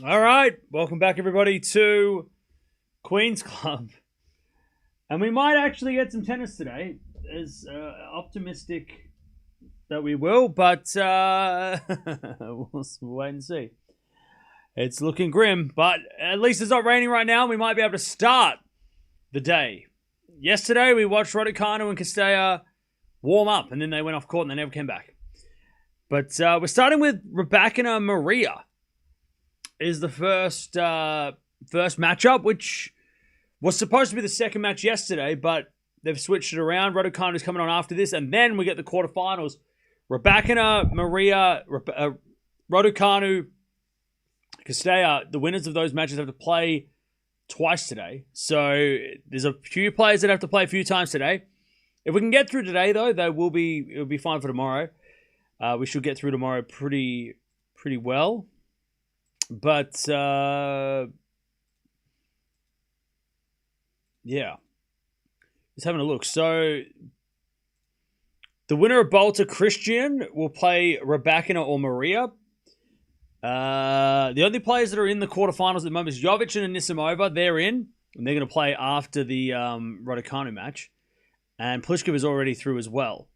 All right, welcome back, everybody, to Queen's Club. And we might actually get some tennis today. As optimistic that we will, but we'll wait and see. It's looking grim, but at least it's not raining right now. We might be able to start the day. Yesterday, we watched Raducanu and Castella warm up, and then they went off court and they never came back. But we're starting with Rybakina Maria. Is the first matchup, which was supposed to be the second match yesterday, but they've switched it around. Raducanu's coming on after this, and then we get the quarterfinals. Rybakina, Maria, Raducanu, Castella. The winners of those matches have to play twice today. So there's a few players that have to play a few times today. If we can get through today, though, it'll be fine for tomorrow. We should get through tomorrow pretty well. But yeah, just having a look. So the winner of Bolter Christian will play Rybakina or Maria. The only players that are in the quarterfinals at the moment is Jovic and Anisimova. They're in, and they're going to play after the Raducanu match. And Pliskova is already through as well.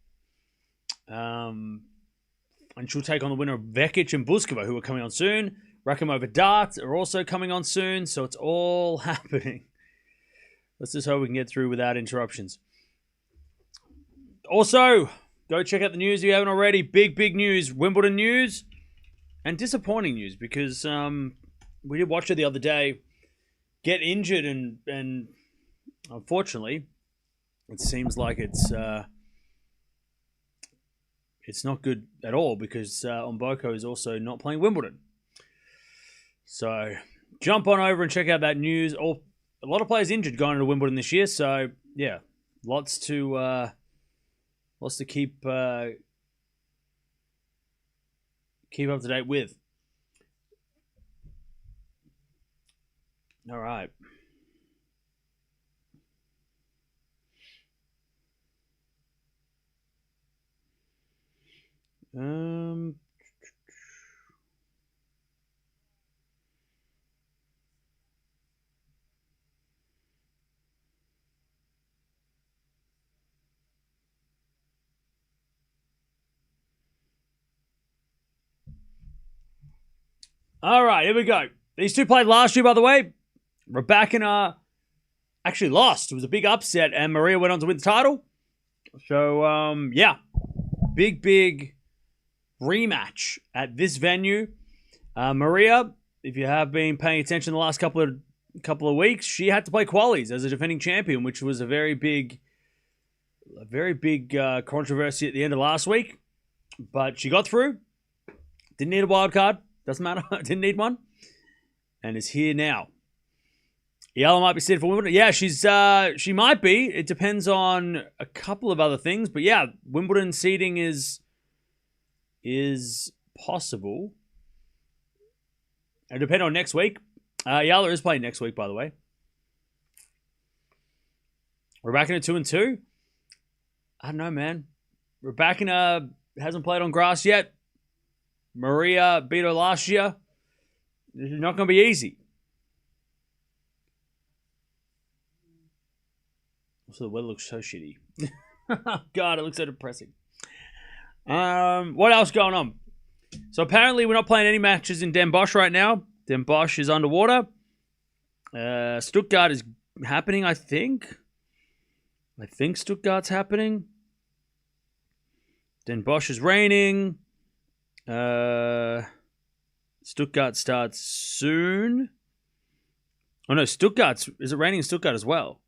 And she'll take on the winner of Vekic and Buskova, who are coming on soon. Rakimova Darts are also coming on soon, so it's all happening. Let's just hope we can get through without interruptions. Also, go check out the news if you haven't already. Big news. Wimbledon news. And disappointing news, because we did watch it the other day. Get injured, and unfortunately, it seems like it's not good at all, because Omboko is also not playing Wimbledon. So jump on over and check out that news. A lot of players injured going into Wimbledon this year. So yeah, lots to keep up to date with. All right. All right, here we go. These two played last year, by the way. Rybakina actually lost. It was a big upset, and Maria went on to win the title. So, yeah. Big rematch at this venue. Maria, if you have been paying attention the last couple of weeks, she had to play qualies as a defending champion, which was a very big controversy at the end of last week. But she got through. Didn't need a wild card. Doesn't matter. Didn't need one. And is here now. Eala might be set for Wimbledon. Yeah, she might be. It depends on a couple of other things. But yeah, Wimbledon seeding is possible. And depend on next week. Eala is playing next week, by the way. Rybakina 2-2. I don't know, man. Rybakina hasn't played on grass yet. Maria beat her last year. This is not going to be easy. Also, the weather looks so shitty. God, it looks so depressing. What else going on? So apparently we're not playing any matches in Den Bosch right now. Den Bosch is underwater. Stuttgart is happening, I think. I think Stuttgart's happening. Den Bosch is raining. Stuttgart starts soon. Oh no, is it raining in Stuttgart as well?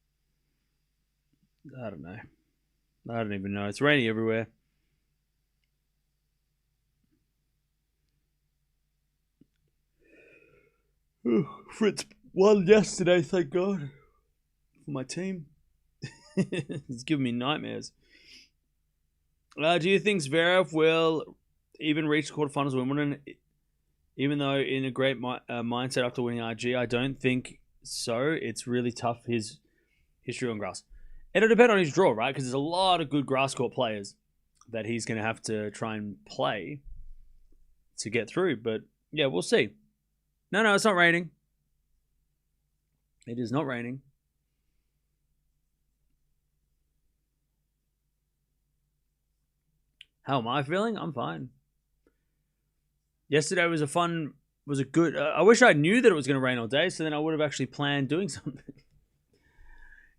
I don't know. I don't even know. It's raining everywhere. Fritz won yesterday, thank God. For my team. It's giving me nightmares. Do you think Zverev will even reach the quarterfinals of Wimbledon, even though in a great mindset after winning RG? I don't think so. It's really tough, his history on grass. It'll depend on his draw, right? Because there's a lot of good grass court players that he's going to have to try and play to get through. But yeah, we'll see. No, it's not raining. It is not raining. How am I feeling? I'm fine. Yesterday was a good. I wish I knew that it was going to rain all day, so then I would have actually planned doing something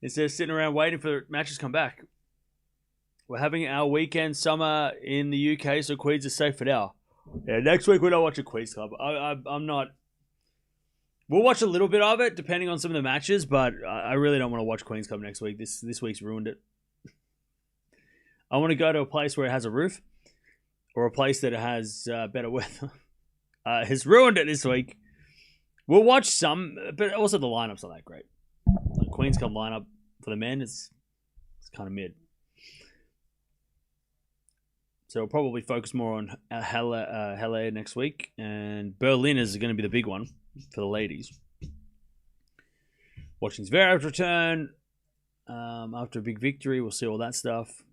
instead of sitting around waiting for matches to come back. We're having our weekend summer in the UK, so Queens is safe for now. Yeah, next week we don't watch a Queens Club. I'm not. We'll watch a little bit of it, depending on some of the matches, but I really don't want to watch Queens Club next week. This week's ruined it. I want to go to a place where it has a roof, or a place that has better weather. Has ruined it this week. We'll watch some, but also the lineup's not that great. Like Queens Club lineup for the men is kind of mid. So we'll probably focus more on Halle next week, and Berlin is going to be the big one for the ladies. Watching Zverev's return after a big victory. We'll see all that stuff.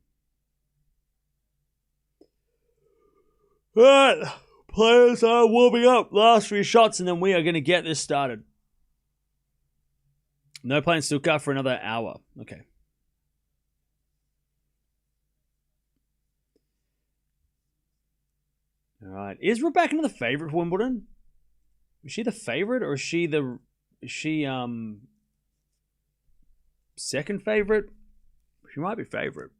All right, players are warming up. Last 3 shots, and then we are going to get this started. No playing Stuttgart for another hour. Okay. All right. Is Rybakina the favorite for Wimbledon? Is she the favorite, or is she second favorite? She might be favorite.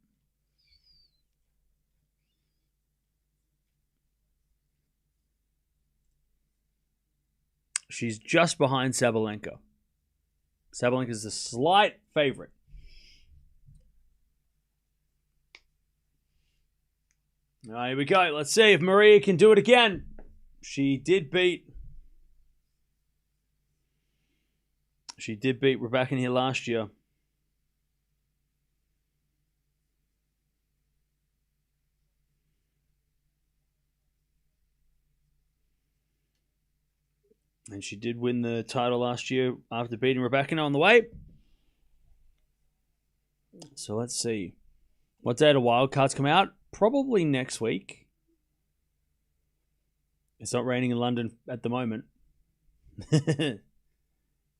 She's just behind Sabalenka. Sabalenka is the slight favorite. All right, here we go. Let's see if Maria can do it again. She did beat Rybakina here last year. And she did win the title last year after beating Rybakina on the way. So let's see. What day do wildcards come out? Probably next week. It's not raining in London at the moment.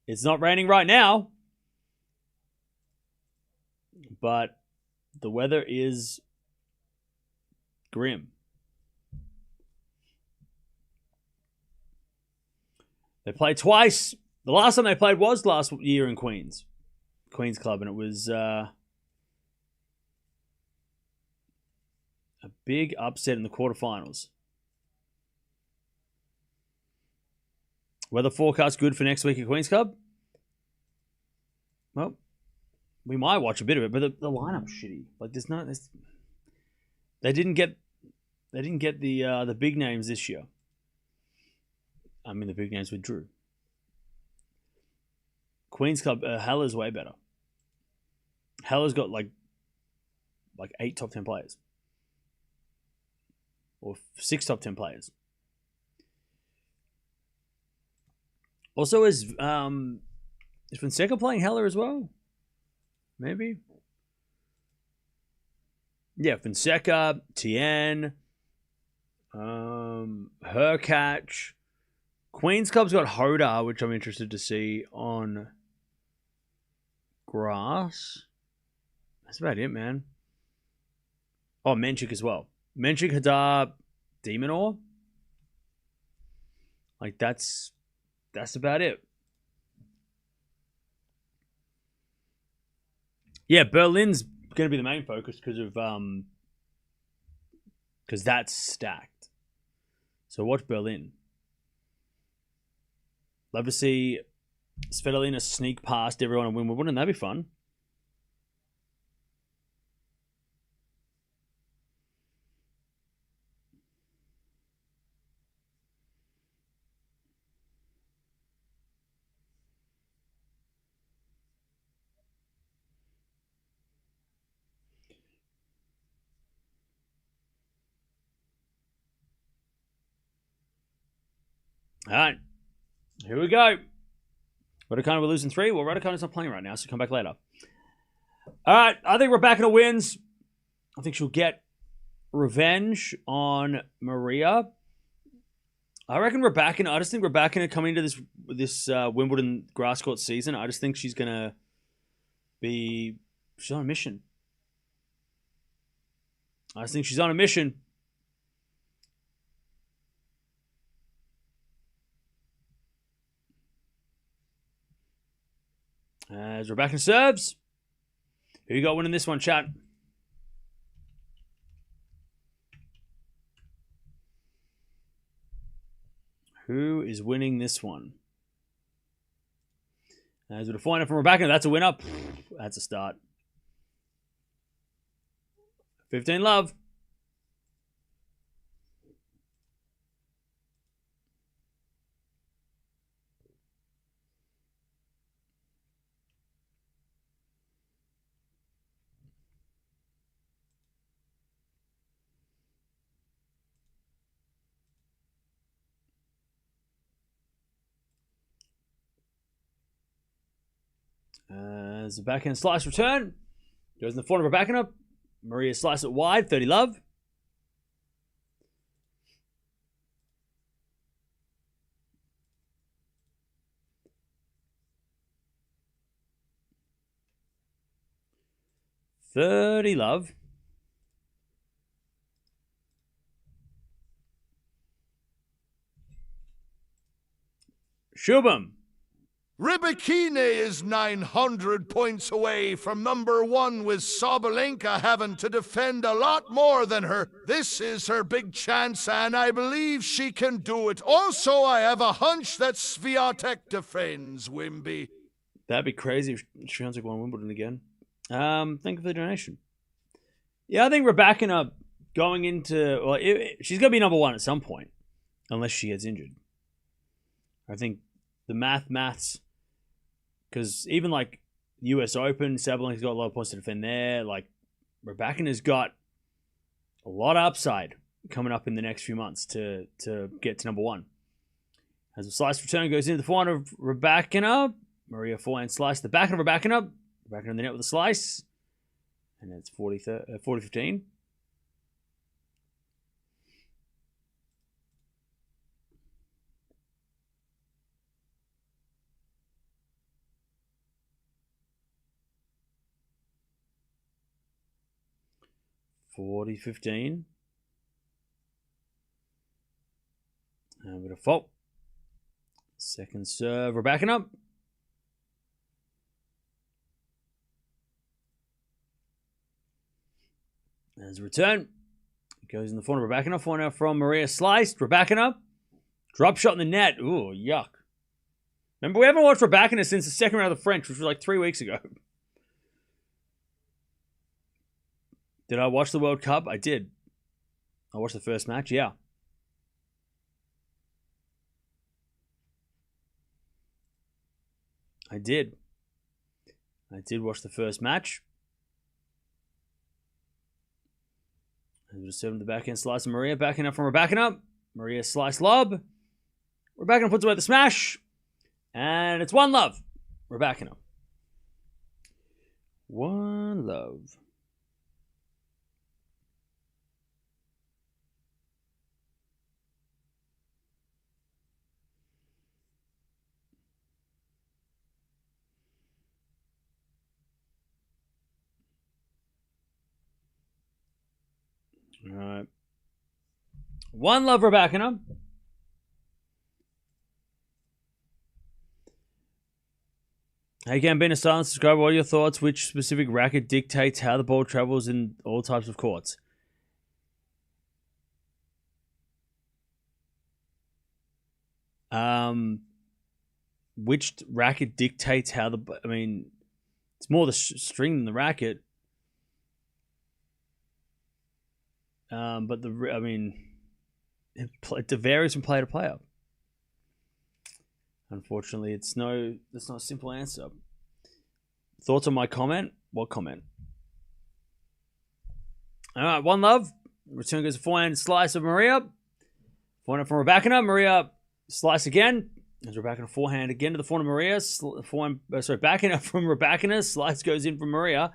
It's not raining right now. But the weather is grim. They played twice. The last time they played was last year in Queens Club, and it was a big upset in the quarterfinals. Weather forecast good for next week at Queens Club? Well, we might watch a bit of it, but the lineup's shitty. Like they didn't get the big names this year. I mean, the big names withdrew. Queens Club, Haller's way better. Haller's got like 8 top 10 players. Or 6 top 10 players. Also, is Fonseca playing Haller as well? Maybe? Yeah, Fonseca, Tien, Hurkacz. Queens Club's got Hoda, which I'm interested to see on grass. That's about it, man. Oh, Menchik as well. Menchik, Hadar, Demonor. Like, that's about it. Yeah, Berlin's going to be the main focus because that's stacked. So watch Berlin. Love to see Svitolina sneak past everyone and win. Wouldn't that be fun? All right. Here we go. Raducanu will lose in 3. Well, Raducanu's not playing right now, so come back later. All right. I think Rybakina wins. I think she'll get revenge on Maria. I reckon Rybakina. I just think Rybakina coming into this Wimbledon grass court season, I just think she's gonna be. She's on a mission. I just think she's on a mission. As Rybakina serves. Who you got winning this one, chat? Who is winning this one? As with a final from Rybakina, that's a winner. That's a start. 15 love. As the backhand slice return. Goes in the front of Rybakina. Maria slice it wide. 30 love. $30 love. Shubham. Rybakina is 900 points away from number one, with Sabalenka having to defend a lot more than her. This is her big chance, and I believe she can do it. Also, I have a hunch that Swiatek defends Wimby. That'd be crazy if Swiatek won Wimbledon again. Thank you for the donation. Yeah, I think Rybakina going into... Well, she's going to be number one at some point, unless she gets injured. I think the maths... Because even like US Open, Sabalenka's got a lot of points to defend there. Like Rybakina's got a lot of upside coming up in the next few months to get to number one. As the slice return goes into the forehand of Rybakina, Maria forehand slice the back of Rybakina. Rybakina in the net with a slice. And it's 40-15. $40-15. And with a fault. Second serve, Rybakina. As a return. It goes in the front of Rybakina. Forehand from Maria sliced. Rybakina. Drop shot in the net. Ooh, yuck. Remember, we haven't watched Rybakina since the second round of the French, which was like 3 weeks ago. Did I watch the World Cup? I did. I watched the first match, yeah. I did. I did watch the first match. I would have served the backhand slice of Maria. Backing up from Rybakina. Maria slice lob. Rybakina puts away the smash. And it's 1 love. Rybakina. 1 love. All right. 1 love, Rybakina. Hey, Gambino Silence subscriber, what are your thoughts? Which specific racket dictates how the ball travels in all types of courts? Which racket dictates how the... I mean, it's more the string than the racket. But it varies from player to player. Unfortunately, that's not a simple answer. Thoughts on my comment? What comment? All right, 1 love. Return goes a forehand slice of Maria. Forehand from Rybakina. Maria slice again. As Rybakina forehand again to the forehand of Maria. Backhand from Rybakina. Slice goes in from Maria.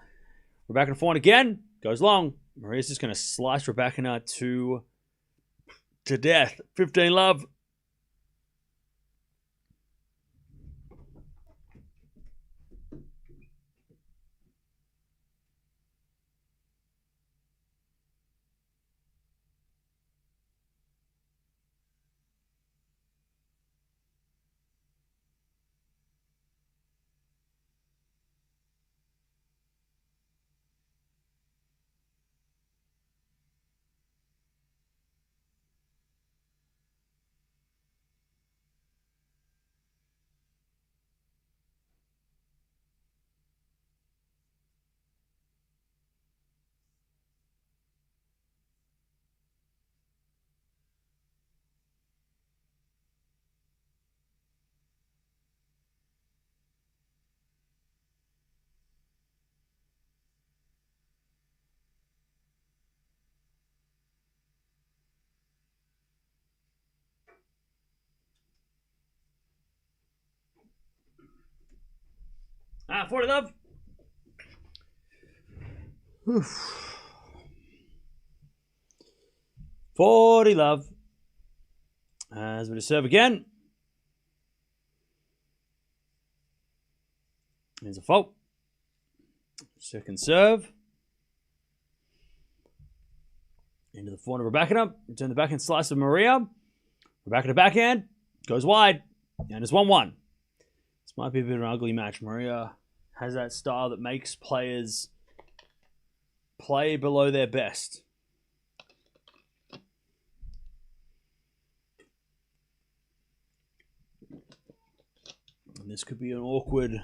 Rybakina forehand again. Goes long. Maria's just going to slice Rybakina to death. 15 love. 40 love. Oof. 40 love. As we to serve again. There's a fault. Second serve. Into the forehand of Rybakina. Return the backhand slice of Maria. Rybakina backhand. Goes wide. And it's 1-1. This might be a bit of an ugly match. Maria has that style that makes players play below their best. And this could be an awkward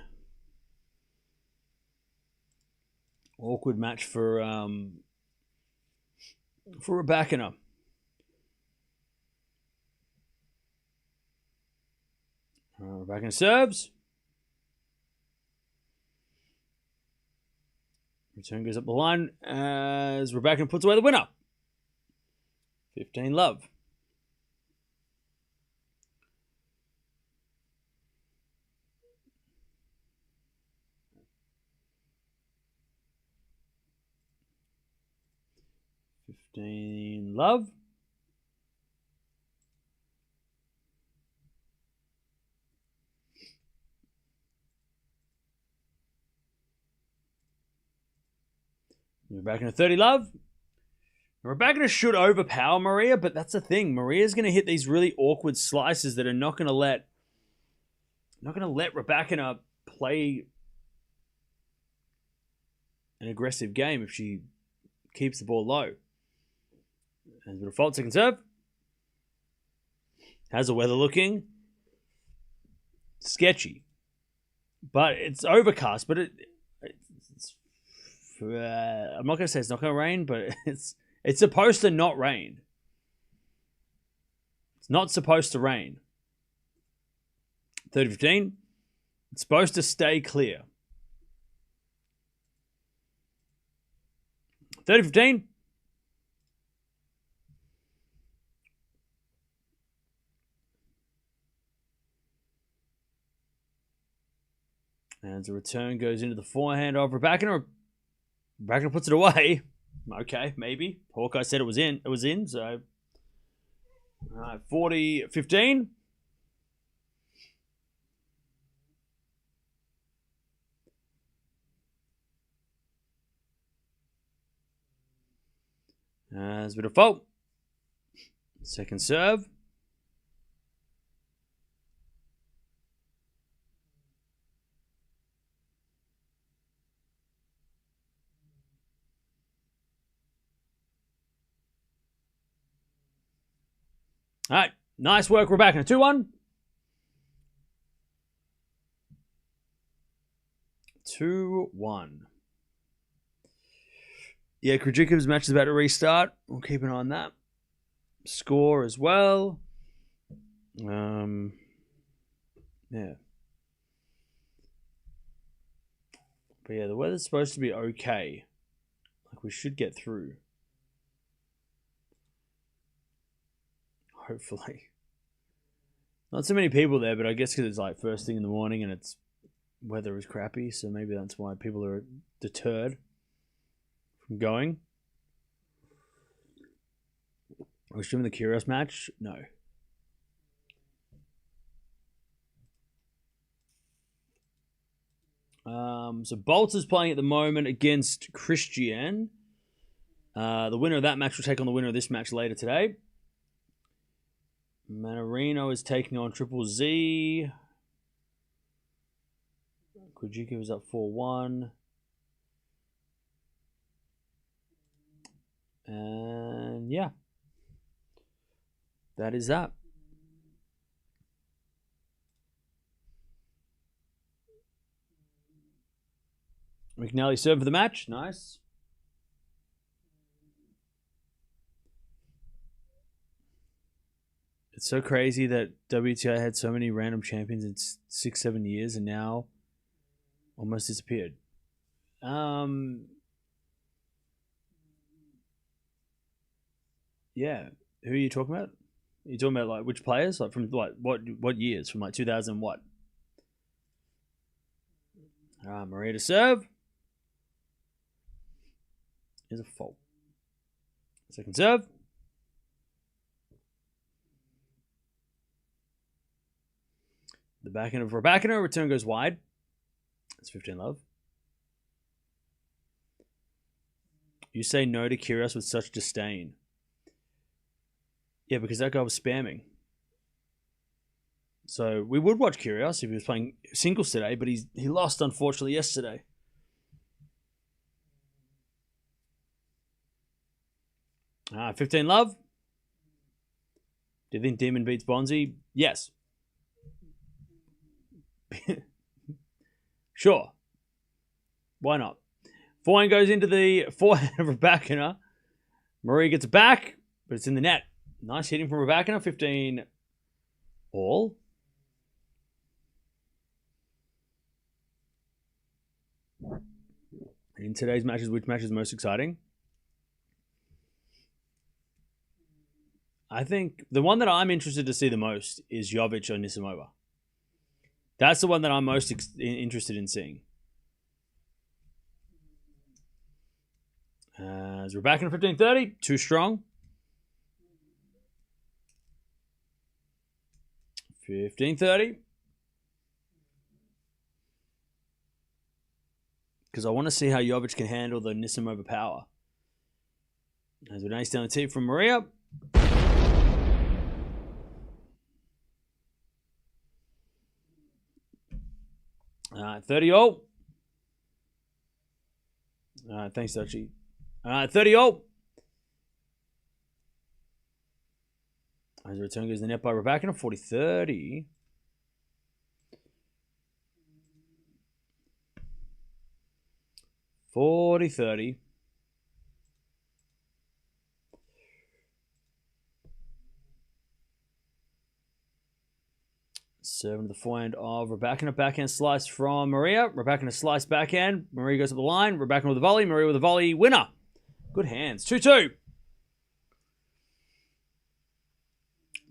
match for Rybakina. Rybakina serves. Return goes up the line as Rybakina puts away the winner. 15 love. Love. Rybakina 30 love. Rybakina should overpower Maria, but that's the thing. Maria's going to hit these really awkward slices that are not going to let Rybakina play an aggressive game if she keeps the ball low. And with a fault, second serve. How's the weather looking? Sketchy. But it's overcast, but it's I'm not going to say it's not going to rain, but it's supposed to not rain. It's not supposed to rain. 30-15. It's supposed to stay clear. 30-15. And the return goes into the forehand of Rybakina. Rybakina puts it away. Okay, maybe. Hawkeye said it was in. It was in, so... All right, 40-15. As with a fault. Second serve. All right, nice work, Rybakina. 2-1. 2-1. Yeah, Krejcikov's match is about to restart. We'll keep an eye on that. Score as well. Yeah. But yeah, the weather's supposed to be okay. Like, we should get through. Hopefully. Not so many people there, but I guess because it's like first thing in the morning and it's weather is crappy, so maybe that's why people are deterred from going. Are we streaming the Kyrgios match? No. So Bolts is playing at the moment against Christian. The winner of that match will take on the winner of this match later today. Manarino is taking on Triple Z. Krejcikov is up 4-1. And yeah. That is that. McNally served for the match. Nice. It's so crazy that WTA had so many random champions in 6-7 years and now almost disappeared. Yeah. Who are you talking about? Are you talking about like which players? Like from like what years? From like 2000 what? Maria to serve. Is a fault. Second serve. The backhand of Rybakina. Return goes wide. It's 15-love. You say no to Kyrgios with such disdain. Yeah, because that guy was spamming. So we would watch Kyrgios if he was playing singles today, but he lost, unfortunately, yesterday. 15-love. Do you think Demon beats Bonzi? Yes. Sure. Why not? Forehand goes into the forehand of Rybakina. Maria gets it back, but it's in the net. Nice hitting from Rybakina. 15 all. In today's matches, which match is most exciting? I think the one that I'm interested to see the most is Jovic or Nisimova. That's the one that I'm most interested in seeing. As we're back in 15-30, too strong. 15-30. Because I want to see how Jovic can handle the Nisimova power. As we nice down the tee from Maria. 30 all. Thanks, Dutchie. 30 all. As the return goes to the net by Rybakina. 40-30. Serving the forehand of Rybakina. Backhand slice from Maria. Rybakina slice backhand. Maria goes up the line. Rybakina with a volley. Maria with a volley. Winner. Good hands. 2-2.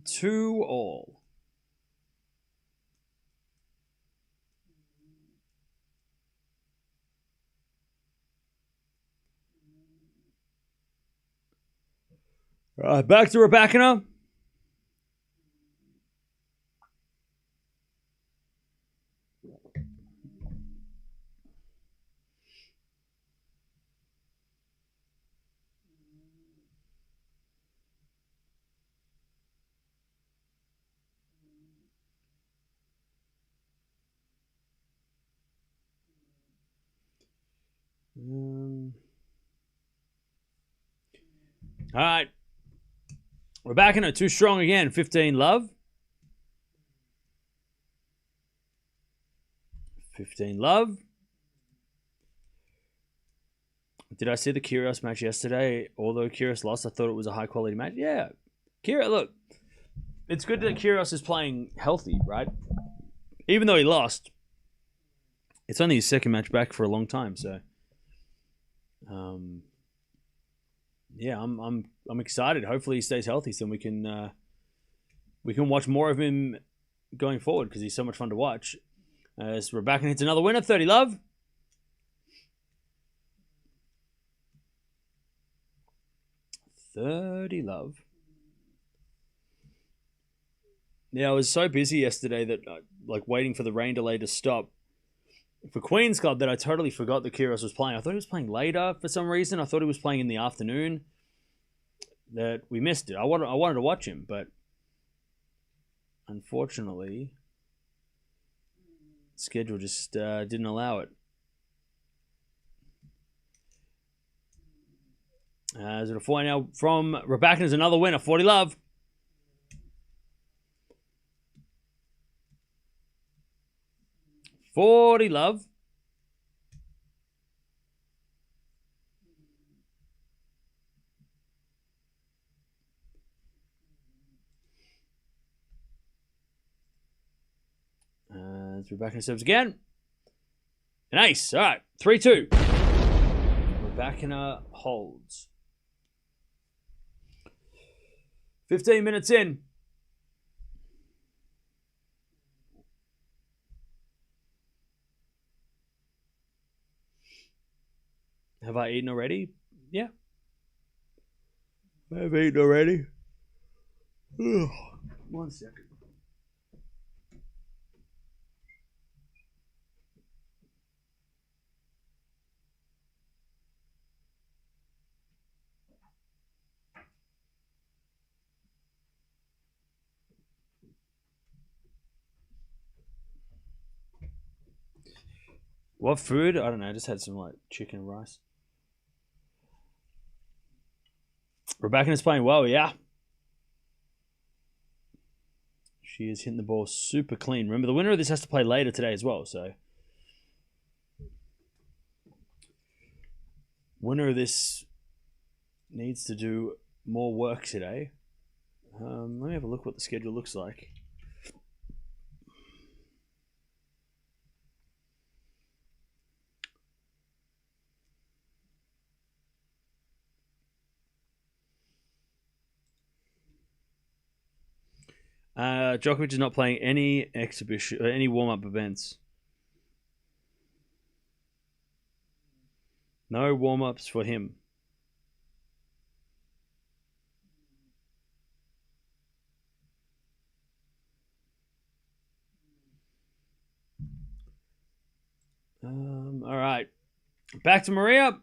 2 all. Back to Rybakina. All right. Rybakina, too strong again. 15-love. 15-love. Did I see the Kyrgios match yesterday? Although Kyrgios lost, I thought it was a high-quality match. Yeah. Kyrgios, look. It's good that Kyrgios is playing healthy, right? Even though he lost. It's only his second match back for a long time, so... yeah, I'm excited. Hopefully he stays healthy so we can watch more of him going forward because he's so much fun to watch. As Rybakina hits another winner, 30-love. 30-love. Yeah, I was so busy yesterday that like waiting for the rain delay to stop for Queen's Club that I totally forgot that Kyrgios was playing. I thought he was playing later for some reason. I thought he was playing in the afternoon. That we missed it. I wanted to watch him, but unfortunately, schedule just didn't allow it. As a point now from Rybakina is another winner, 40-love. $40-love. As Rybakina serves again. Nice. All right. 3-2. Rybakina holds. 15 minutes in. Have I eaten already? Yeah. I've eaten already. Ugh. 1 second. What food? I don't know. I just had some like chicken and rice. Rybakina's playing well, yeah. She is hitting the ball super clean. Remember, the winner of this has to play later today as well, so. Winner of this needs to do more work today. Let me have a look what the schedule looks like. Djokovic is not playing any exhibition, any warm-up events. No warm-ups for him. All right. Back to Maria.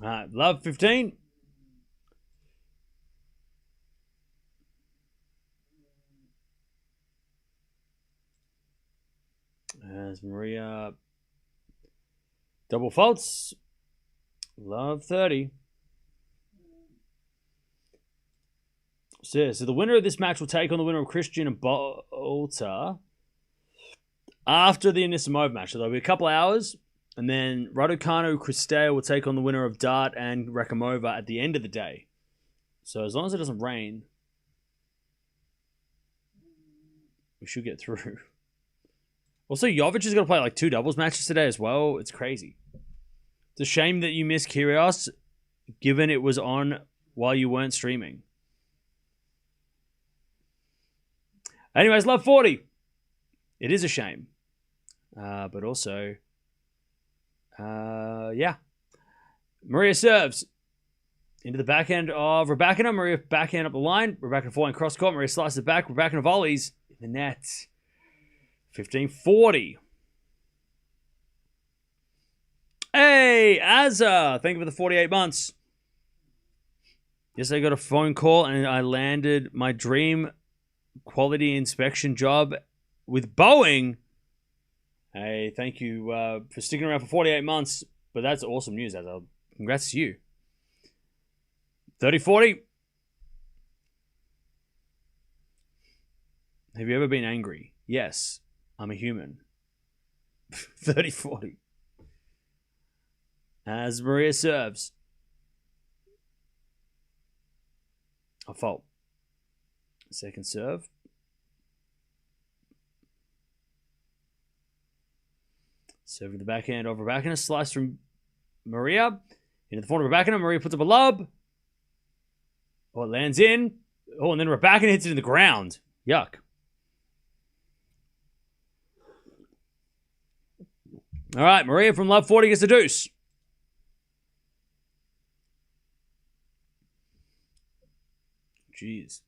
All right, love 15. As Maria double faults. Love 30. So the winner of this match will take on the winner of Christian and Bolter after the Anisimov match. So there'll be a couple hours. And then Raducanu Cristea will take on the winner of Dart and Rakimova at the end of the day. So as long as it doesn't rain, we should get through. Also, Jovic is going to play like 2 doubles matches today as well. It's crazy. It's a shame that you missed Kyrgios, given it was on while you weren't streaming. Anyways, love 40. It is a shame. But also... yeah. Maria serves into the backhand of Rybakina. Maria backhand up the line. Rybakina forehand cross court. Maria slices it back. Rybakina volleys in the net. 15-40. Hey, Azza. Thank you for the 48 months. Yes, I got a phone call and I landed my dream quality inspection job with Boeing. Hey, thank you for sticking around for 48 months. But that's awesome news, Azza. Congrats to you. 30-40. Have you ever been angry? Yes, I'm a human. 30-40. As Maria serves. A fault. Second serve. Serving the backhand over Rybakina. Slice from Maria. Into the forehand of Rybakina. Maria puts up a lob. Oh, it lands in. Oh, and then Rybakina hits it in the ground. Yuck. All right, Maria from love 40 gets a deuce. Jeez.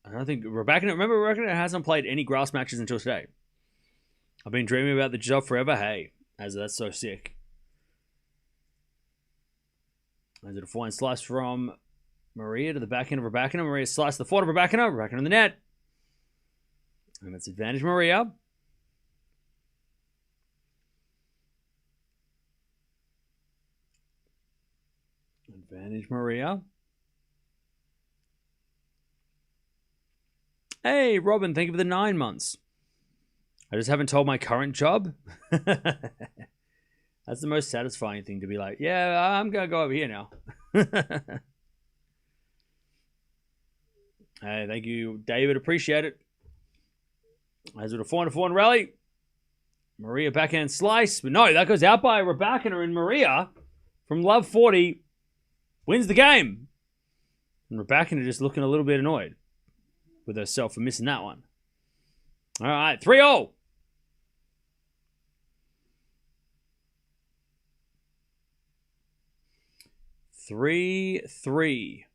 I don't think Rybakina... Remember, Rybakina hasn't played any grass matches until today. I've been dreaming about the job forever. Hey, that's so sick. Is it a forehand slice from Maria to the backhand of Rybakina? Maria slices the forehand of Rybakina. Rybakina in the net. And that's advantage Maria. Advantage Maria. Hey, Robin, thank you for the 9 months. I just haven't told my current job. That's the most satisfying thing to be like, yeah, I'm going to go over here now. Hey, thank you, David. Appreciate it. As with a 4-4 rally. Maria backhand slice. But no, that goes out by Rybakina, and Maria from love 40 wins the game. And Rybakina just looking a little bit annoyed with herself for missing that one. All right, 3-0. Three.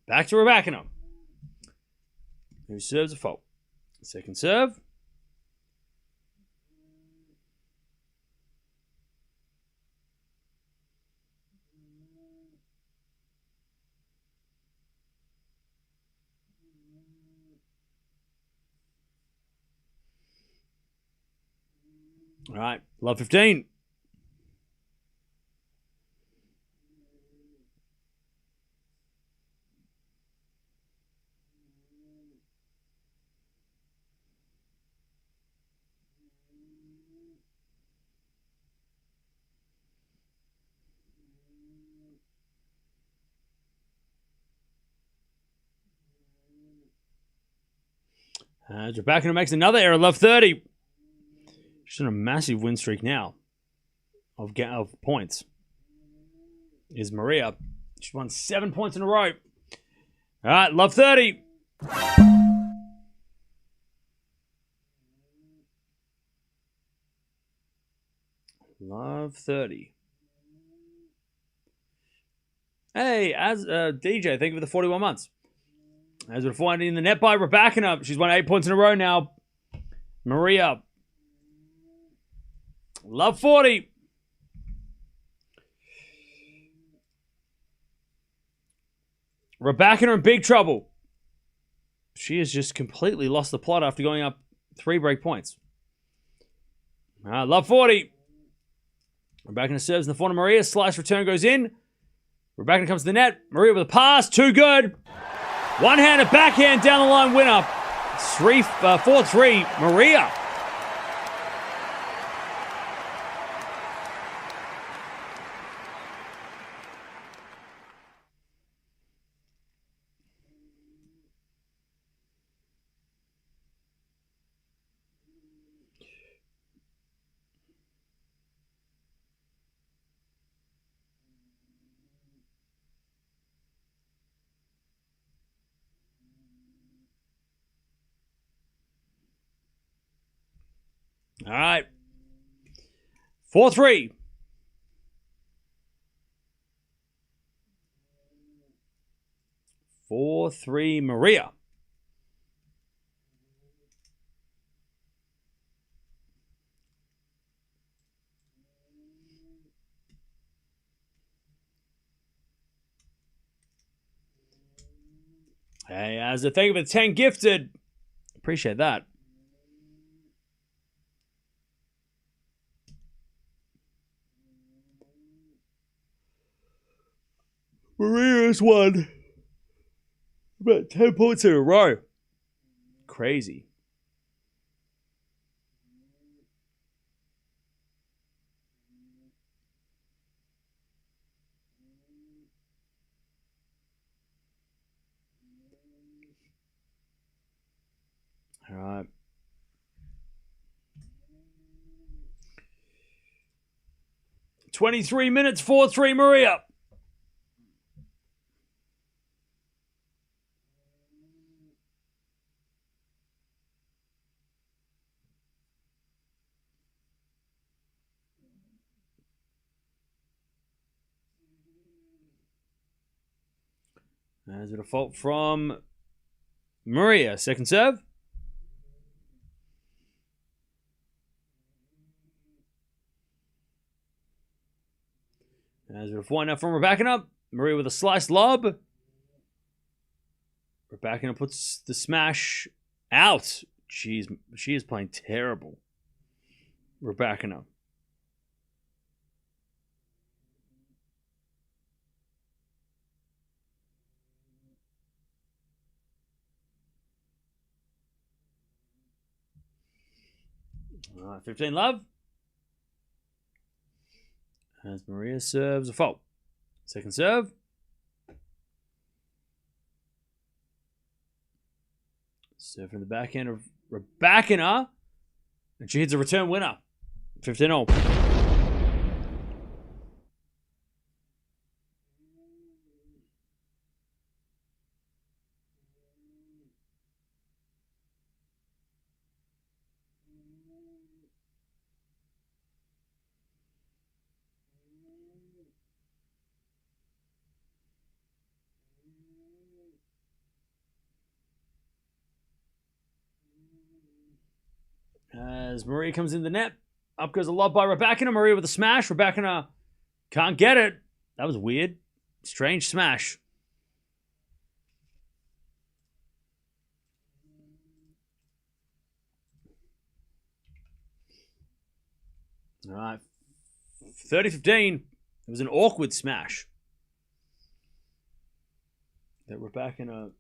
Back to Rybakina, who serves a fault. Second serve. All right, love 15. Rybakina makes another error, love 30. She's on a massive win streak now of points. Is Maria. She's won 7 points in a row. All right, love 30. Love 30. Hey, as DJ, thank you for the 41 months. As we're finding in the net by Rybakina. She's won 8 points in a row now. Maria. Love 40. Rybakina in big trouble. She has just completely lost the plot after going up 3 break points. Love 40. Rybakina serves in the front of Maria. Slice return goes in. Rybakina comes to the net. Maria with a pass. Too good. One-handed backhand down the line winner. 4-3 Maria. All right. 4-3. Maria. Hey, as a thank you for the 10 gifted. Appreciate that. Maria's won about 10 points in a row. Crazy. All right. "23 minutes, 4-3 Maria." There's a default from Maria. Second serve. As a default now from Rybakina. Maria with a slice lob. Rybakina puts the smash out. Jeez, she is playing terrible. Rybakina. All right, 15 love. As Maria serves a fault. Second serve. Serve from the backhand of Rybakina. And she hits a return winner. 15-all. As Maria comes in the net. Up goes a lob by Rybakina. Maria with a smash. Rybakina can't get it. That was weird. Strange smash. All right. 30-15. It was an awkward smash that Rybakina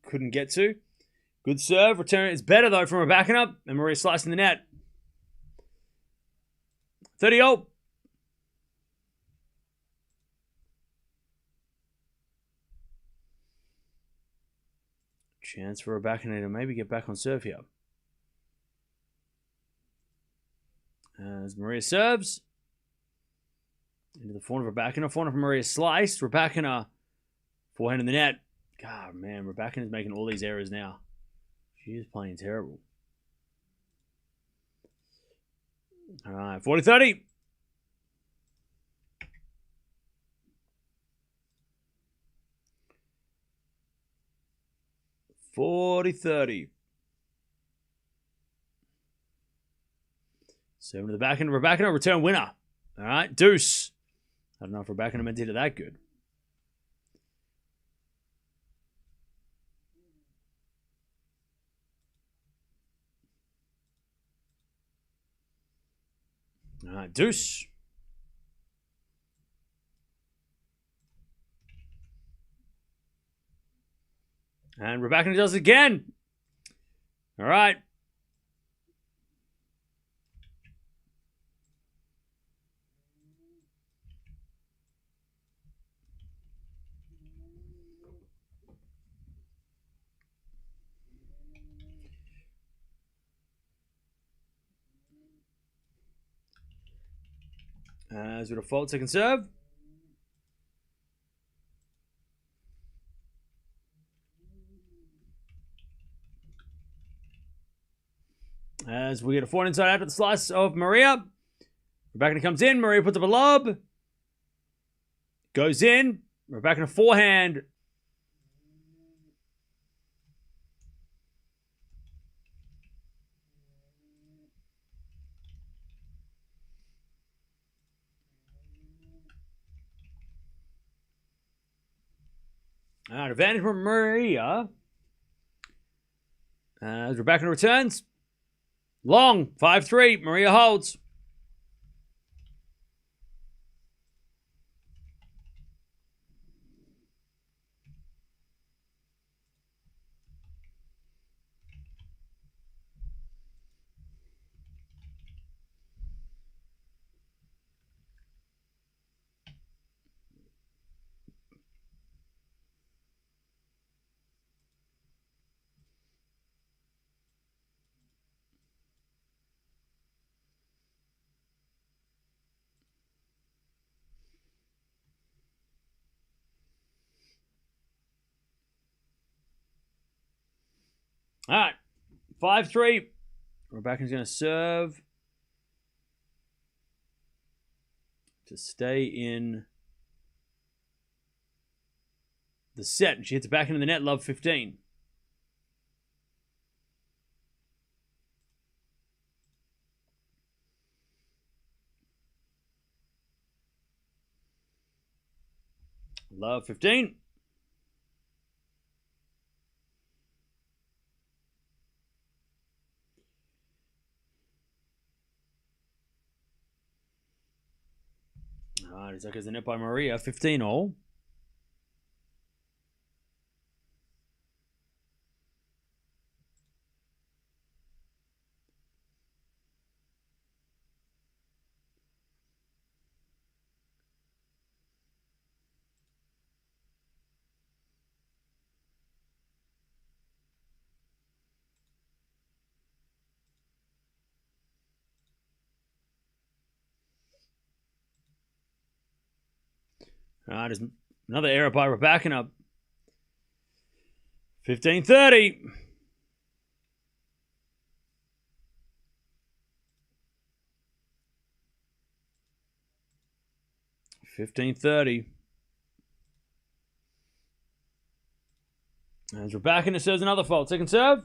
couldn't get to. Good serve. Return is better, though, from Rybakina. And Maria slicing the net. 30-all. Chance for Rybakina to maybe get back on serve here. As Maria serves. Into the forehand of Rybakina. Forehand of Maria sliced. Rybakina forehand in the net. God, man. Rybakina's making all these errors now. She is playing terrible. All right. 40-30. Serving to the backhand of Rybakina. Return winner. All right. Deuce. I don't know if Rybakina meant to hit it that good. All right, deuce. And Rybakina does it again. All right. As with a fault, second serve. As we get a forehand inside after the slice of Maria. Rybakina comes in. Maria puts up a lob. Goes in. Rybakina forehand. All right, advantage for Maria. As Rybakina returns. Long, 5-3. Maria holds. All right, 5-3. Rybakina's going to serve to stay in the set. And she hits it back into the net, love 15. Love 15. All right, it's like the net by Maria, 15-all. All right, there's another error by Rybakina. 15-30. As Rybakina serves another fault. Second serve.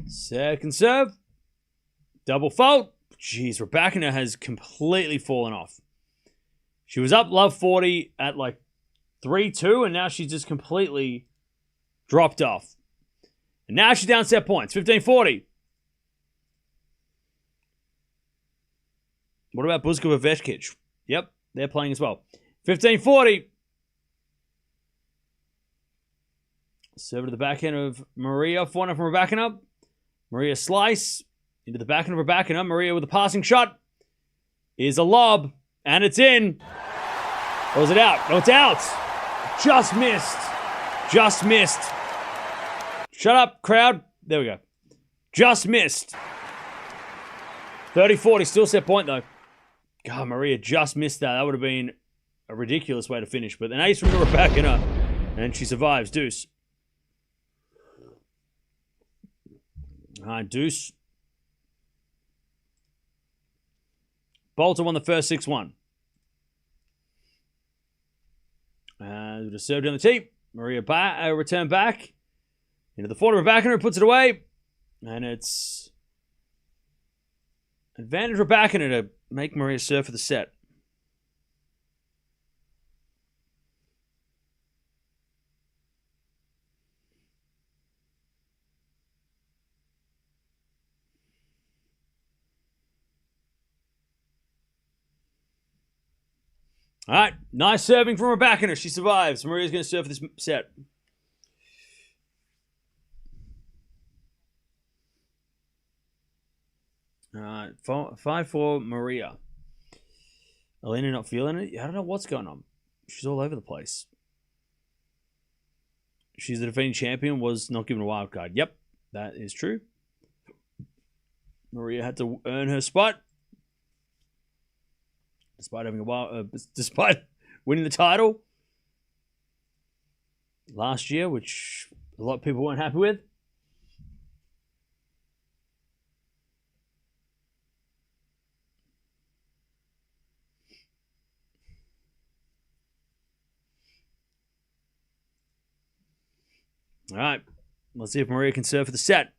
Second serve. Double fault. Jeez, Rybakina has completely fallen off. She was up love 40 at like 3-2, and now she's just completely dropped off. And now she's down set points. 15-40. What about Buzkova Veskic? Yep, they're playing as well. 15-40. Serve to the backhand of Maria. Forehand from Rybakina. Maria slice into the backhand of Rybakina. Maria with a passing shot. Is a lob. And it's in. Or is it out? No, it's out. Just missed. Just missed. Shut up, crowd. There we go. Just missed. 30-40. Still set point, though. God, Maria just missed that. That would have been a ridiculous way to finish. But an ace from Rybakina. And she survives. Deuce. All right, deuce. Bolter won the first 6-1. With a serve down the tee. Maria return back. Into the forward of Rybakina, puts it away. And it's advantage Rybakina to make Maria serve for the set. All right, nice serving from Rybakina. She survives. Maria's going to serve for this set. All right, 5-4 Maria. Elena not feeling it. I don't know what's going on. She's all over the place. She's the defending champion, was not given a wild card. Yep, that is true. Maria had to earn her spot. Despite winning the title last year, which a lot of people weren't happy with. All right, let's see if Maria can serve for the set.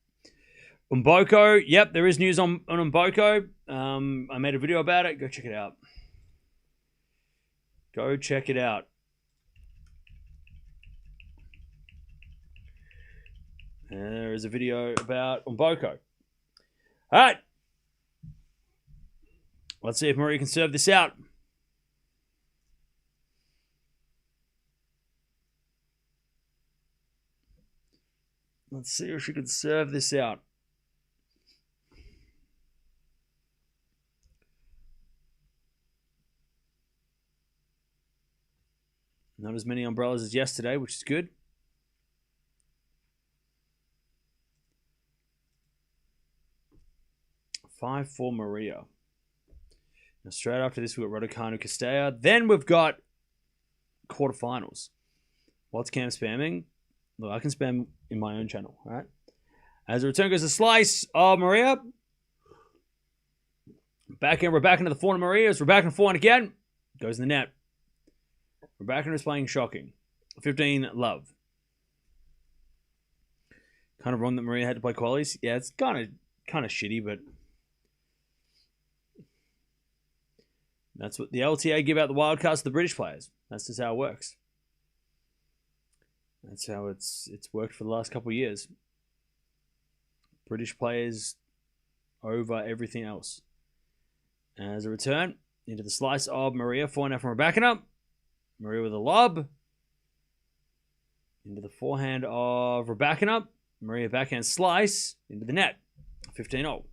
Mboko, yep, there is news on Mboko. I made a video about it. Go check it out. Go check it out. And there is a video about Mboko. All right. Let's see if Maria can serve this out. Let's see if she can serve this out. Not as many umbrellas as yesterday, which is good. Five for Maria. Now, straight after this, we've got Raducanu Castella. Then we've got quarterfinals. What's Cam spamming? Look, I can spam in my own channel, all right? As the return goes a slice of Maria. Backhand, we're back into the forehand of Maria. As we're back in forehand again. Goes in the net. Rybakina is playing shocking. 15 love. Kind of wrong that Maria had to play qualies. Yeah, it's kind of shitty, but that's what the LTA give out the wildcards to the British players. That's just how it works. That's how it's worked for the last couple of years. British players over everything else. As a return into the slice of Maria. Forehand from Rybakina. Maria with a lob. Into the forehand of Rybakina. Maria backhand slice into the net. 15-0.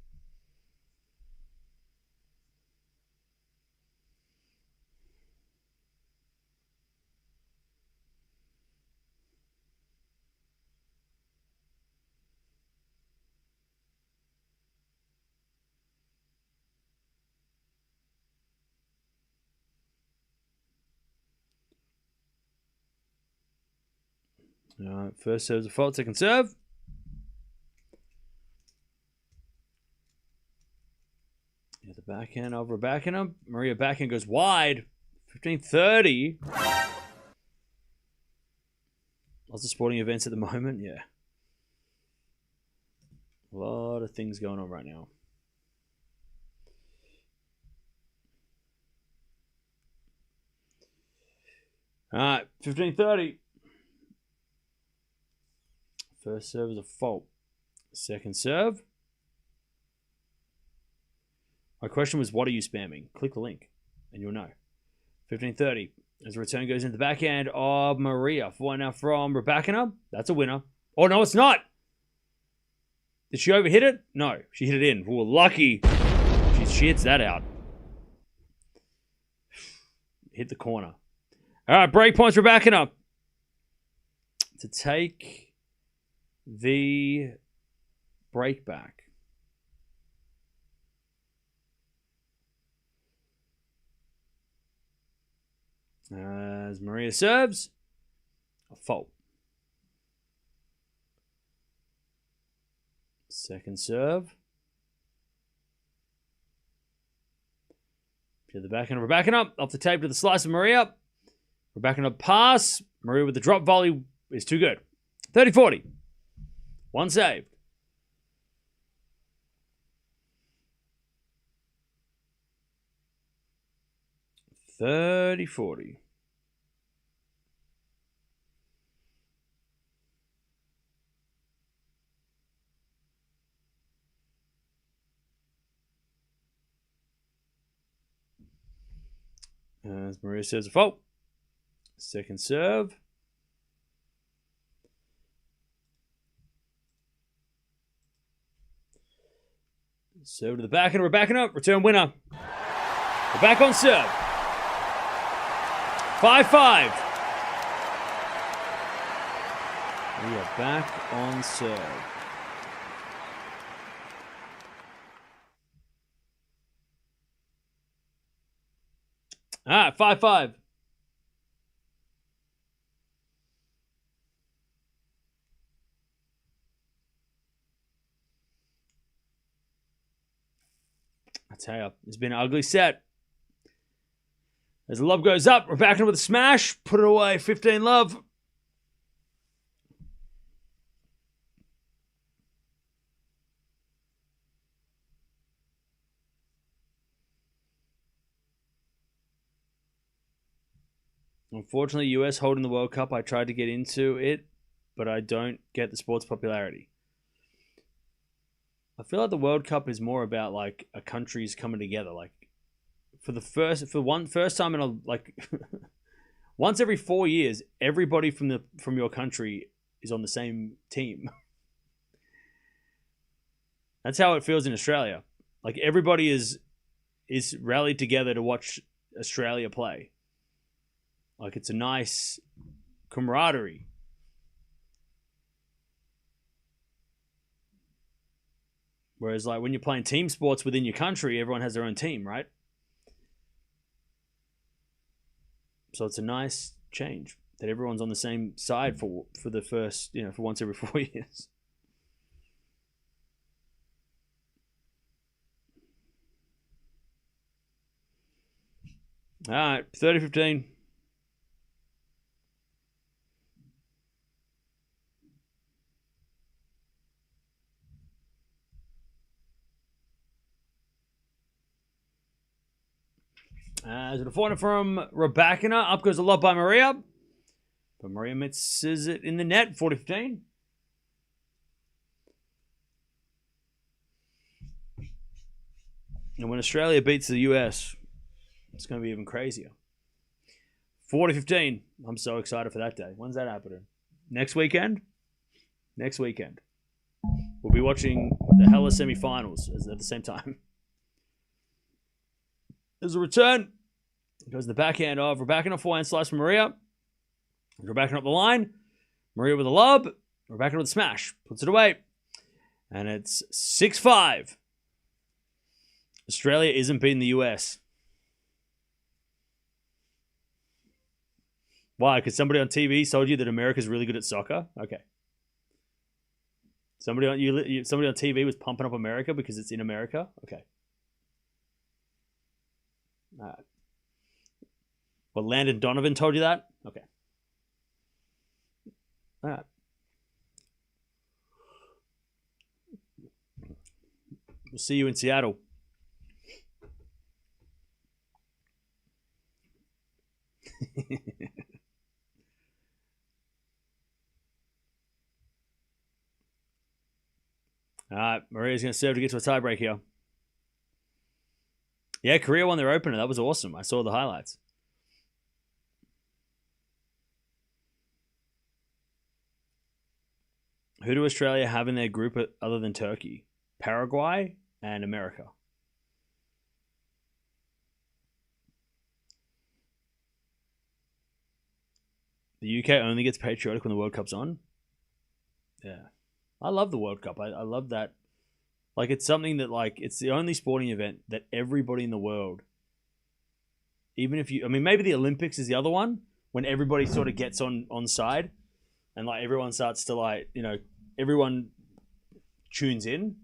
All right, first serve's a fault, second serve. Yeah, the backhand over Rybakina. Maria backhand goes wide. 15-30. Lots of sporting events at the moment, yeah. A lot of things going on right now. All right, 15-30. First serve is a fault. Second serve. My question was, what are you spamming? Click the link, and you'll know. 15-30. As the return goes into the backhand of Maria. 4 now from Rybakina. That's a winner. Oh, no, it's not. Did she overhit it? No, she hit it in. Oh, lucky. She hits that out. Hit the corner. All right, break points Rybakina to take the break back. As Maria serves, a fault. Second serve. To the backhand of Rybakina. Off the tape to the slice of Maria. Rybakina pass. Maria with the drop volley is too good. 30-40. One saved. $30-40. As Maria serves a fault. Second serve. Serve to the backhand. Rybakina. Return winner. We're back on serve. 5-5. We are back on serve. All right, 5-5. I tell you, it's been an ugly set. As the love goes up, Rybakina with a smash. Put it away. 15 love. Unfortunately, US holding the World Cup. I tried to get into it, but I don't get the sport's popularity. I feel like the World Cup is more about like a country's coming together. Like first time in a like once every 4 years, everybody from your country is on the same team. That's how it feels in Australia. Like everybody is rallied together to watch Australia play. Like it's a nice camaraderie. Whereas like when you're playing team sports within your country, everyone has their own team, right? So it's a nice change that everyone's on the same side for the first, for once every 4 years. All right, 30-15. As a corner from Rybakina. Up goes a lob by Maria. But Maria misses it in the net. 40-15. And when Australia beats the US, it's going to be even crazier. 40-15. I'm so excited for that day. When's that happening? Next weekend? Next weekend. We'll be watching the Hella semi-finals at the same time. There's a return. It goes to the backhand of Rybakina. Forehand slice from Maria. Rybakina up the line. Maria with a lob. Rybakina with a smash. Puts it away. And it's 6-5. Australia isn't beating the US. Why? Because somebody on TV told you that America's really good at soccer? Okay. Somebody on TV was pumping up America because it's in America? Okay. All right. Well, Landon Donovan told you that? Okay. All right. We'll see you in Seattle. All right, Maria's going to serve to get to a tiebreak here. Yeah, Korea won their opener. That was awesome. I saw the highlights. Who do Australia have in their group other than Turkey? Paraguay and America. The UK only gets patriotic when the World Cup's on? Yeah. I love the World Cup. I love that. Like, it's something that, like, it's the only sporting event that everybody in the world, even if you, I mean, maybe the Olympics is the other one, when everybody sort of gets on side and, like, everyone starts to, like, you know, everyone tunes in.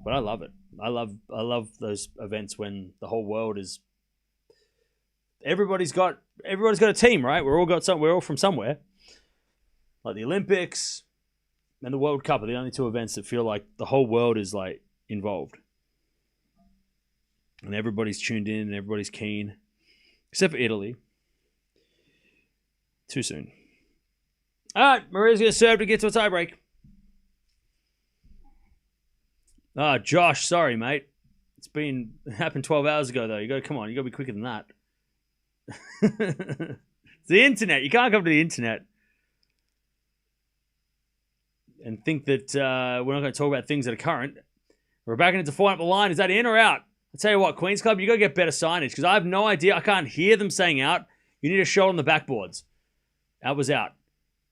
But I love it. I love those events when the whole world is, everybody's got a team, right? We're all from somewhere. Like the Olympics and the World Cup are the only two events that feel like the whole world is, like, involved. And everybody's tuned in and everybody's keen. Except for Italy. Too soon. All right, Maria's going to serve to get to a tiebreak. Josh, sorry, mate. It happened 12 hours ago, though. You got to be quicker than that. It's the internet. You can't come to the internet and think that we're not going to talk about things that are current. We're backing into 4 up the line. Is that in or out? I'll tell you what, Queen's Club, you got to get better signage because I have no idea. I can't hear them saying out. You need a shot on the backboards. That was out.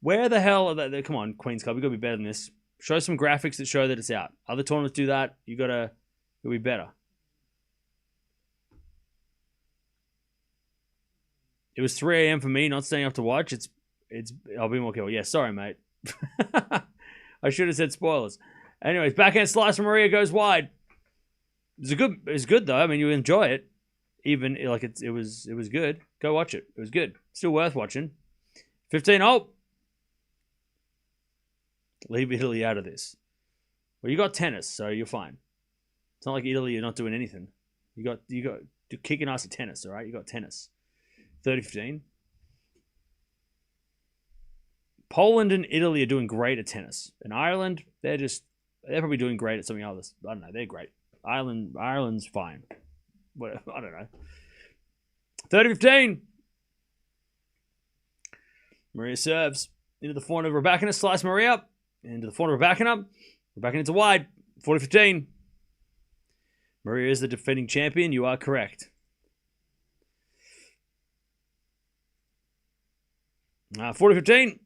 Where the hell are they? Come on, Queen's Club, you got to be better than this. Show some graphics that show that it's out. Other tournaments do that. You got to be better. It was 3 a.m. for me, not staying up to watch. I'll be more careful. Yeah, sorry, mate. I should have said spoilers. Anyways, backhand slice from Maria goes wide. It's good though. I mean, you enjoy it. Even like it was good. Go watch it. It was good. Still worth watching. 15. Oh, leave Italy out of this. Well, you got tennis, so you're fine. It's not like Italy. You're not doing anything. You got kicking ass at tennis. All right, you got tennis. 30-15. Poland and Italy are doing great at tennis. And Ireland, they're probably doing great at something else. I don't know. They're great. Ireland's fine. Whatever. I don't know. 30-15. Maria serves into the forehand of Rybakina. Slice Maria. Into the forehand of Rybakina. Rybakina into wide. 40-15. Maria is the defending champion. You are correct. 40-15.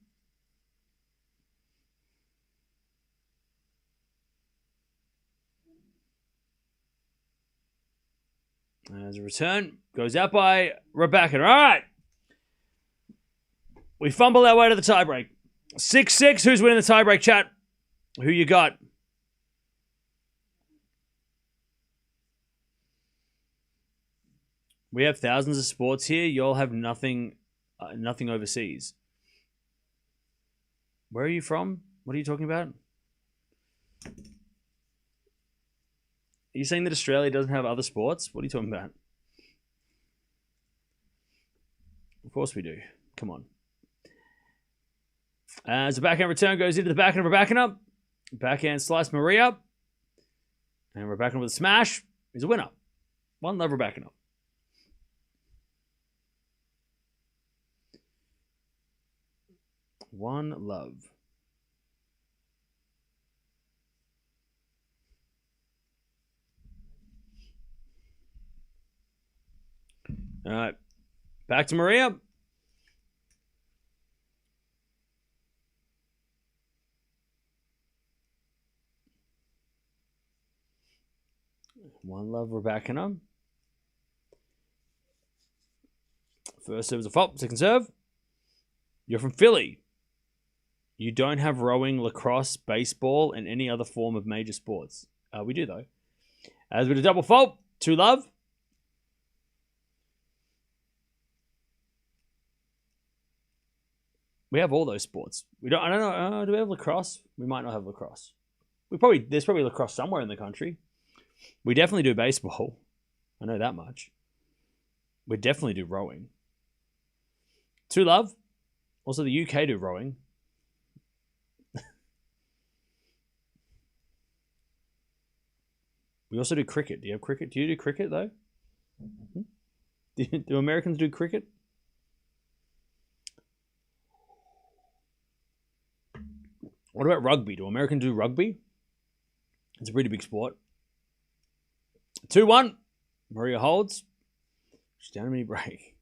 As a return, goes out by Rybakina. All right. We fumble our way to the tiebreak. 6-6. Who's winning the tiebreak, chat? Who you got? We have thousands of sports here. Y'all have nothing overseas. Where are you from? What are you talking about? Are you saying that Australia doesn't have other sports? What are you talking about? Of course we do. Come on. As the backhand return goes into the backhand of Rybakina. Backhand slice Maria. And Rybakina with a smash is a winner. 1 love Rybakina. One love. All right. Back to Maria. One love Rybakina. First serve is a fault. Second serve. You're from Philly. You don't have rowing, lacrosse, baseball, and any other form of major sports. We do, though. As with a double fault, 2 love. We have all those sports. We don't. I don't know. Do we have lacrosse? We might not have lacrosse. There's probably lacrosse somewhere in the country. We definitely do baseball. I know that much. We definitely do rowing. 2 love. Also, the UK do rowing. We also do cricket. Do you have cricket? Do you do cricket, though? Do Americans do cricket? What about rugby? Do Americans do rugby? It's a pretty big sport. 2-1. Maria holds. She's down a mini break.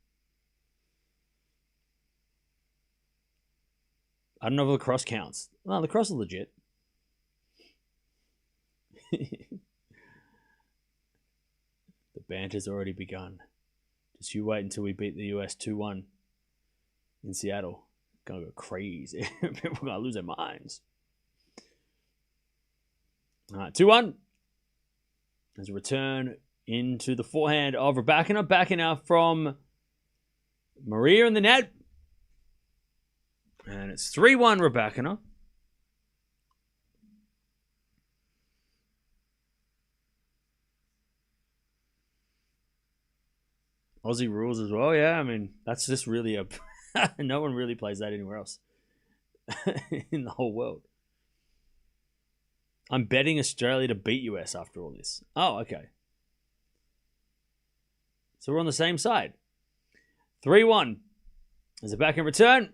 I don't know if lacrosse counts. No, lacrosse is legit. The banter's already begun. Just you wait until we beat the US 2-1 in Seattle. Gonna go crazy. People are gonna lose their minds. All right, 2-1. There's a return into the forehand of Rybakina. Backing out from Maria in the net. And it's 3-1 Rybakina. Aussie rules as well, yeah. I mean, that's just really a... no one really plays that anywhere else in the whole world. I'm betting Australia to beat US after all this. Oh, okay. So we're on the same side. 3-1. There's a backhand return.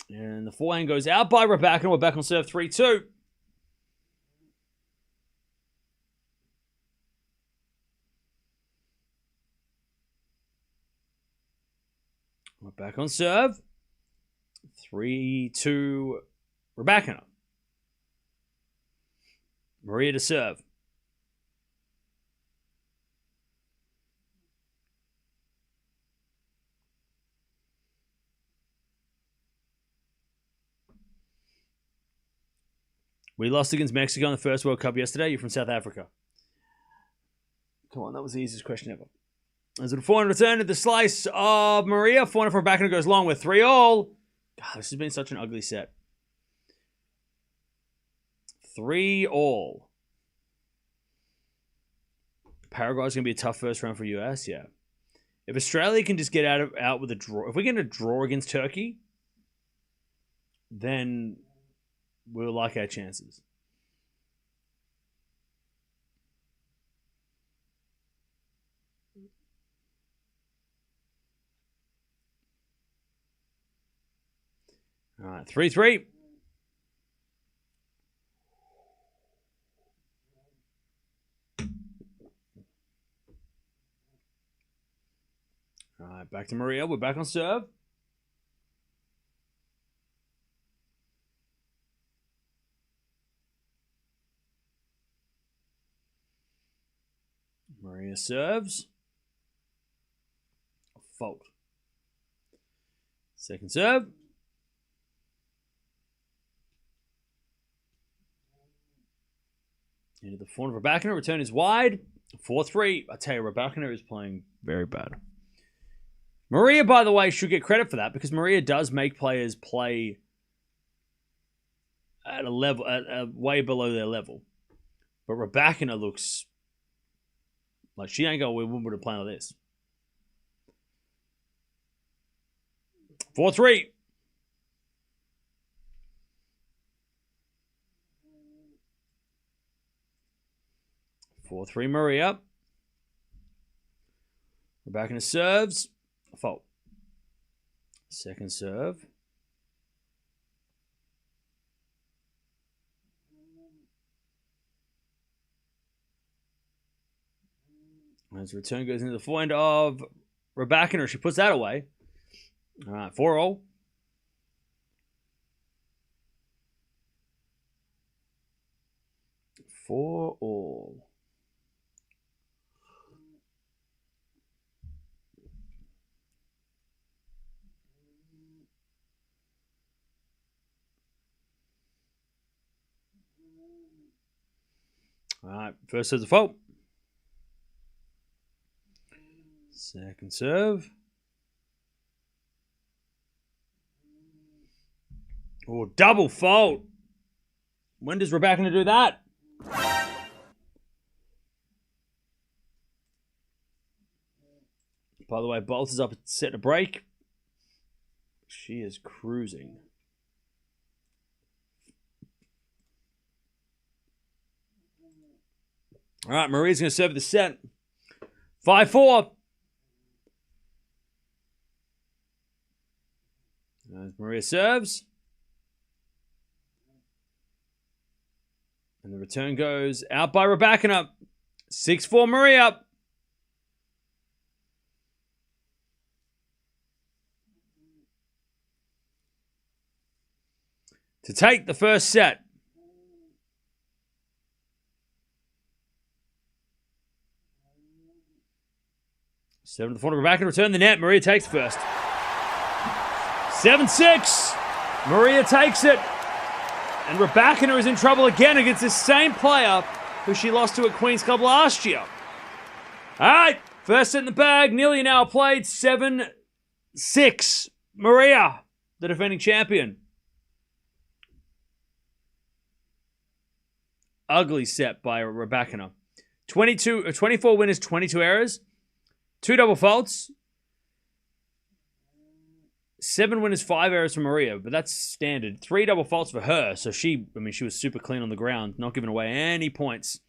And the forehand goes out by Rybakina. We're back on serve 3-2. We're back on serve. 3-2 Rybakina. Maria to serve. We lost against Mexico in the first World Cup yesterday. You're from South Africa. Come on, that was the easiest question ever. As a forehand return to the slice of Maria. Forehand for Rybakina goes long with 3-all. God, this has been such an ugly set. 3-all. Paraguay's going to be a tough first round for US, yeah. If Australia can just get out with a draw, if we get a draw against Turkey, then we'll like our chances. All right, 3-3. All right, back to Maria. We're back on serve. Maria serves. Fault. Second serve. Into the forehand of Rybakina. Return is wide. 4-3. I tell you, Rybakina is playing very bad. Maria, by the way, should get credit for that because Maria does make players play at a level, way below their level. But Rybakina looks like she ain't going to win Wimbledon playing like this. 4-3. Maria. Rybakina serves. Fault. Second serve. As the return goes into the forehand of Rybakina, she puts that away. All right, 4-all. All right, first serve's a fault. Second serve. Oh, double fault. When does Rybakina do that? By the way, Bolt is up set to break. She is cruising. All right, Maria's going to serve the set. 5-4. As Maria serves. And the return goes out by Rybakina. 6-4 Maria. To take the first set. Seven to the front of Rybakina. Return the net. Maria takes first. 7-6. Maria takes it. And Rybakina is in trouble again against the same player who she lost to at Queen's Club last year. All right. First set in the bag. Nearly an hour played. 7-6. Maria, the defending champion. Ugly set by Rybakina. 24 winners, 22 errors. 2 double faults. 7 winners, 5 errors for Maria, but that's standard. 3 double faults for her, so she was super clean on the ground, not giving away any points.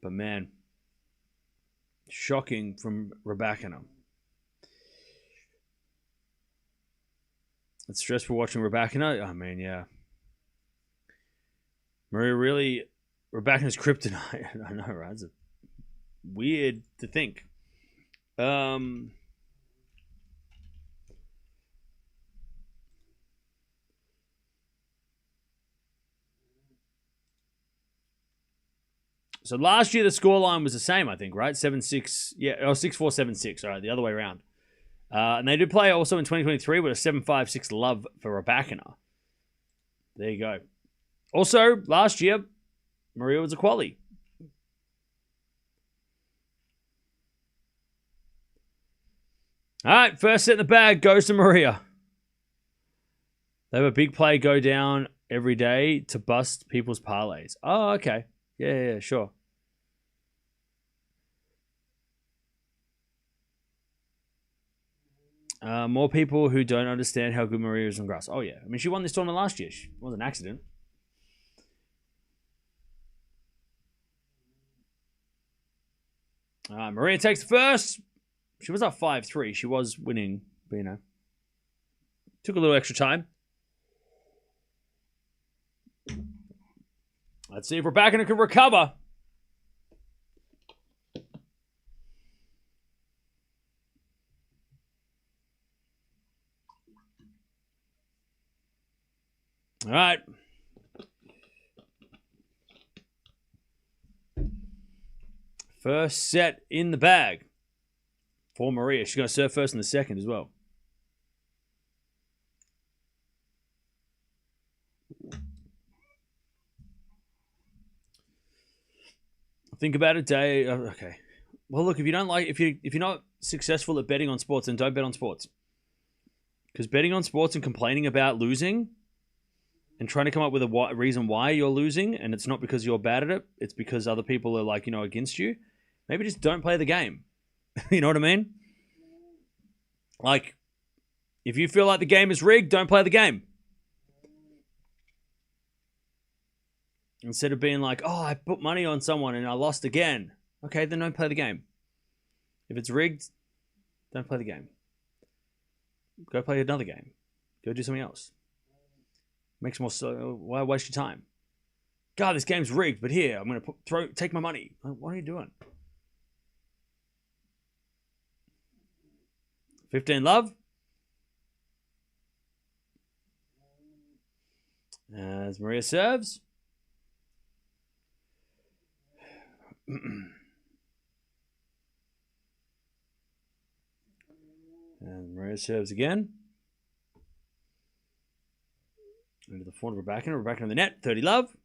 But man, shocking from Rybakina. It's stressful watching Rybakina. I mean, yeah. Maria really, Rybakina's kryptonite. I know, right? It's weird to think. So last year the scoreline was the same, I think, right? 7-6, yeah, or 6-4, 7-6. All right, the other way around. And they did play also in 2023 with a 7-5-6 love for Rybakina. There you go. Also, last year, Maria was a quali. All right, first set in the bag goes to Maria. They have a big play go down every day to bust people's parlays. Oh, okay. Yeah, sure. More people who don't understand how good Maria is on grass. Oh, yeah. I mean, she won this tournament last year. It was an accident. Maria takes the first. She was up 5-3. She was winning, but, you know, took a little extra time. Let's see if Rybakina can recover. All right. First set in the bag for Maria. She's going to serve first in the second as well. Think about it, day. Okay. Well, look, if you're not successful at betting on sports, then don't bet on sports. Because betting on sports and complaining about losing and trying to come up with a reason why you're losing, and it's not because you're bad at it, it's because other people are against you. Maybe just don't play the game. You know what I mean? Like, if you feel like the game is rigged, don't play the game. Instead of being like, oh, I put money on someone and I lost again. Okay, then don't play the game. If it's rigged, don't play the game. Go play another game. Go do something else. Makes more so. Why waste your time? God, this game's rigged, but here, I'm going to take my money. What are you doing? 15 love. As Maria serves. And Maria serves again. Into the front of Rybakina. Rybakina on the net. 30 love.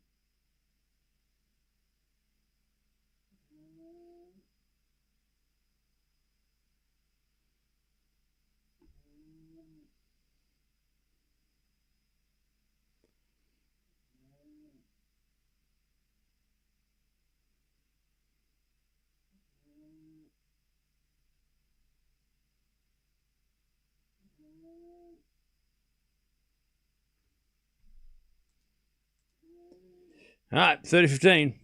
All right, 30-15.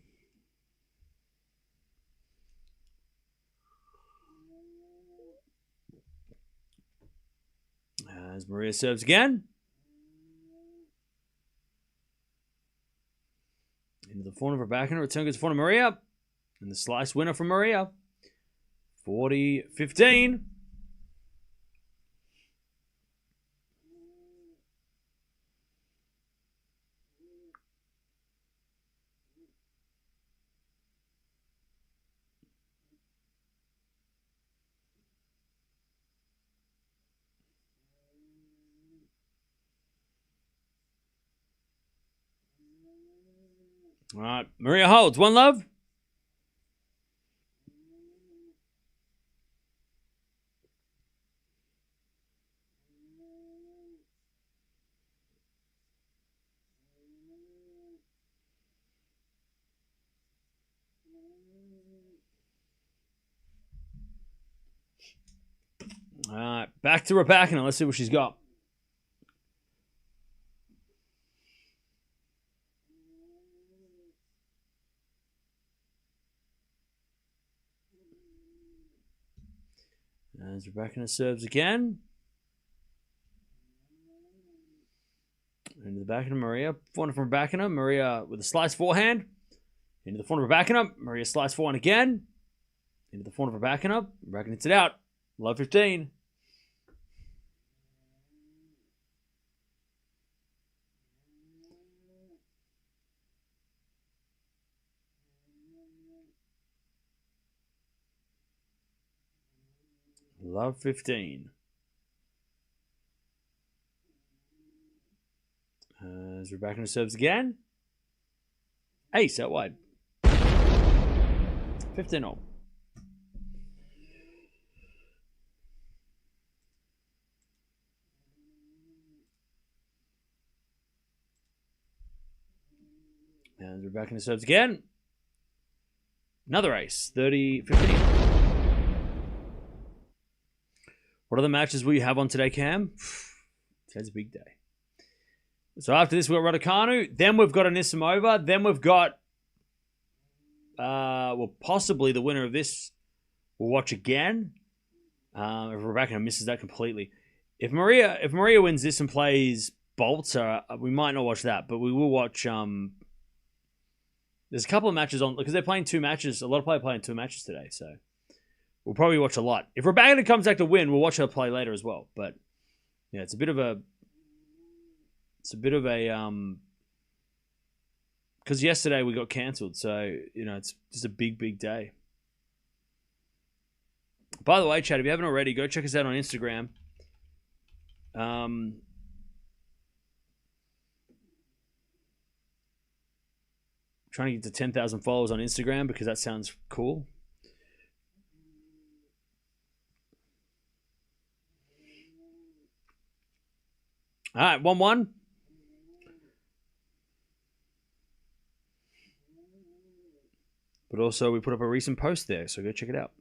As Maria serves again. Into the forehand of Rybakina. Return goes to forehand of Maria. And the slice winner from Maria. 40-15. All right, Maria holds. One love. All right, back to Rybakina. Let's see what she's got. As Rybakina serves again. Into the back of Maria. Forehand from Rybakina. Maria with a slice forehand. Into the forehand of Rybakina. Maria slice forehand again. Into the forehand of Rybakina. Rybakina hits it out. Love 15. Love 15. As Rybakina serves again. Ace out wide. 15-all. And Rybakina serves again. Another ace. 30-15. What other matches will you have on today, Cam? Today's a big day. So after this, we've got Raducanu. Then we've got Anisimova. Then we've got, possibly the winner of this. We'll watch again. If Rybakina misses that completely. If Maria wins this and plays Bolter, we might not watch that, but we will watch. There's a couple of matches on because they're playing 2 matches. A lot of players playing 2 matches today, so we'll probably watch a lot. If Rybakina comes back to win, we'll watch her play later as well. But yeah, it's a bit of a because yesterday we got cancelled, so it's just a big day. By the way, Chad, if you haven't already, go check us out on Instagram. Trying to get to 10,000 followers on Instagram because that sounds cool. All right, 1-1. But also, we put up a recent post there, so go check it out.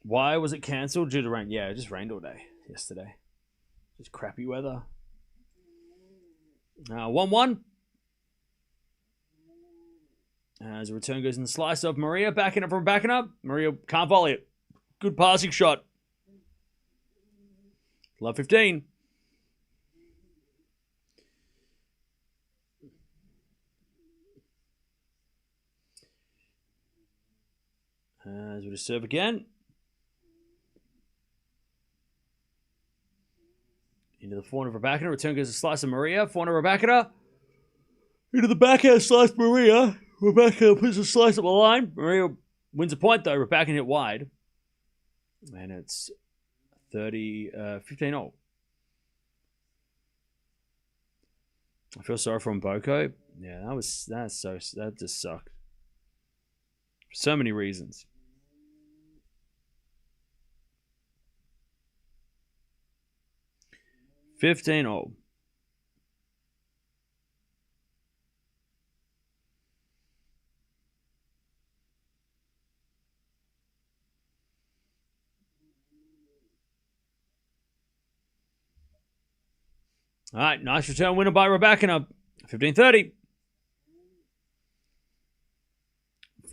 Why was it cancelled? Due to rain. Yeah, it just rained all day yesterday. Just crappy weather. 1-1. As a return goes in the slice of Maria. Backing up from backing up. Maria can't volley it. Good passing shot. Love 15. As we just serve again. Into the forehand of Rybakina. Return goes to slice of Maria. Forehand of Rybakina. Into the backhand slice Maria. Rybakina puts a slice up the line. Maria wins a point though. Rybakina hit wide. And it's 15-all. I feel sorry for Mboko. Yeah, that just sucked. For so many reasons. $15-all. All right, nice return winner by Rybakina. 15-30.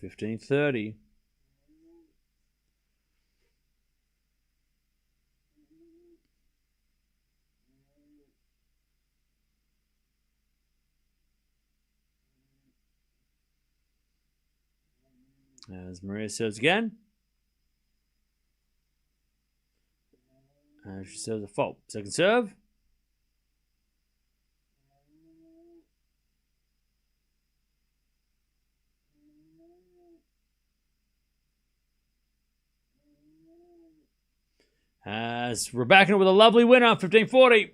15-30. As Maria serves again. She serves a fault. Second serve. As Rybakina with a lovely winner, 15-40.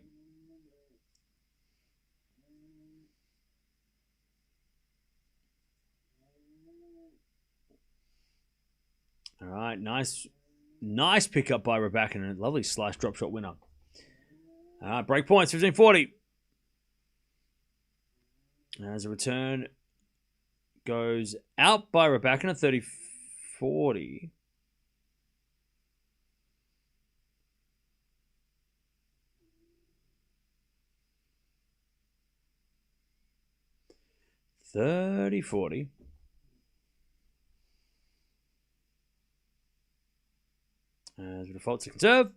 All right, nice pickup by Rybakina. Lovely slice drop shot winner. All right, break points, 15-40. As a return goes out by Rybakina, 30-40. (30-40). As a default second serve.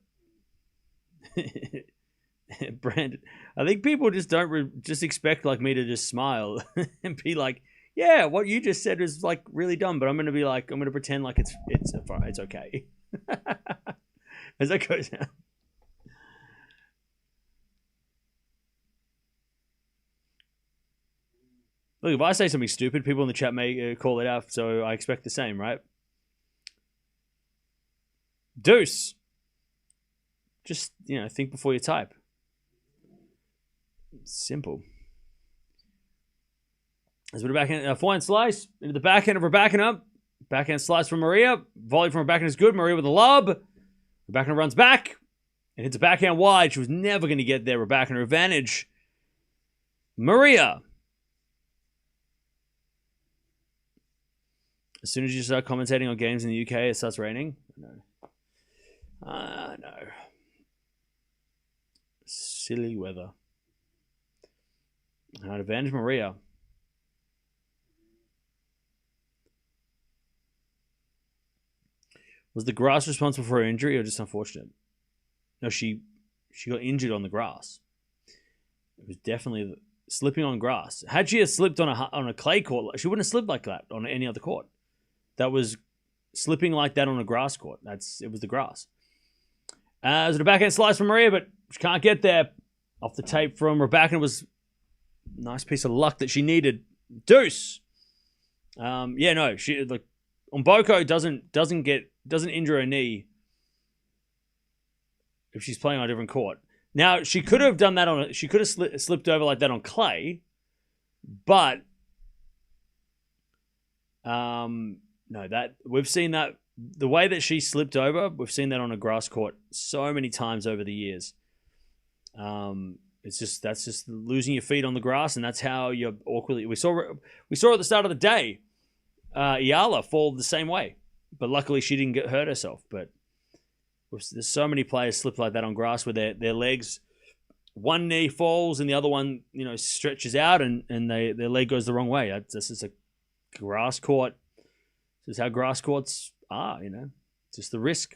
Brandon, I think people just don't just expect like me to just smile and be like, yeah, what you just said is like really dumb, but I'm going to be like, I'm going to pretend like it's okay. As that goes down. Look, if I say something stupid, people in the chat may call it out, so I expect the same, right? Deuce. Just, think before you type. Simple. As we're backhand, forehand slice into the backhand of Rybakina. Backhand slice from Maria. Volley from Rybakina is good. Maria with a lob. Rybakina runs back and hits a backhand wide. She was never going to get there. Rybakina advantage. Maria. As soon as you start commentating on games in the UK, it starts raining. No. No. Silly weather. All right, advantage Maria. Was the grass responsible for her injury or just unfortunate? No, she got injured on the grass. It was definitely slipping on grass. Had she slipped on a clay court, she wouldn't have slipped like that on any other court. That was slipping like that on a grass court. It was the grass. It was a backhand slice from Maria, but she can't get there. Off the tape from Rybakina was a nice piece of luck that she needed. Deuce. She like Mboko doesn't injure her knee if she's playing on a different court. Now she could have done that she could have slipped over like that on clay, but no, that we've seen that the way that she slipped over, we've seen that on a grass court so many times over the years. That's just losing your feet on the grass, and that's how you're awkwardly. We saw at the start of the day, Eala fall the same way, but luckily she didn't get hurt herself. But there's so many players slip like that on grass where their legs, one knee falls and the other one stretches out, and their leg goes the wrong way. That's just a grass court. This is how grass courts are. Just the risk.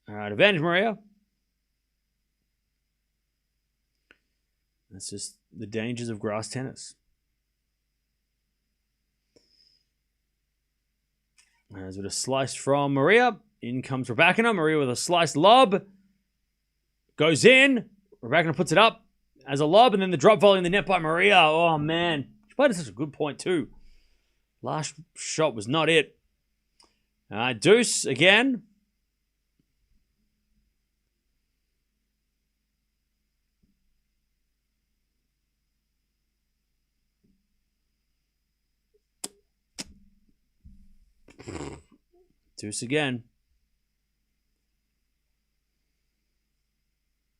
All right, advantage Maria. That's just the dangers of grass tennis. As with a slice from Maria, in comes Rybakina. Maria with a slice lob. Goes in. Rybakina puts it up as a lob, and then the drop volley in the net by Maria. Oh, man. She played at such a good point, too. Last shot was not it. Deuce again. Deuce again.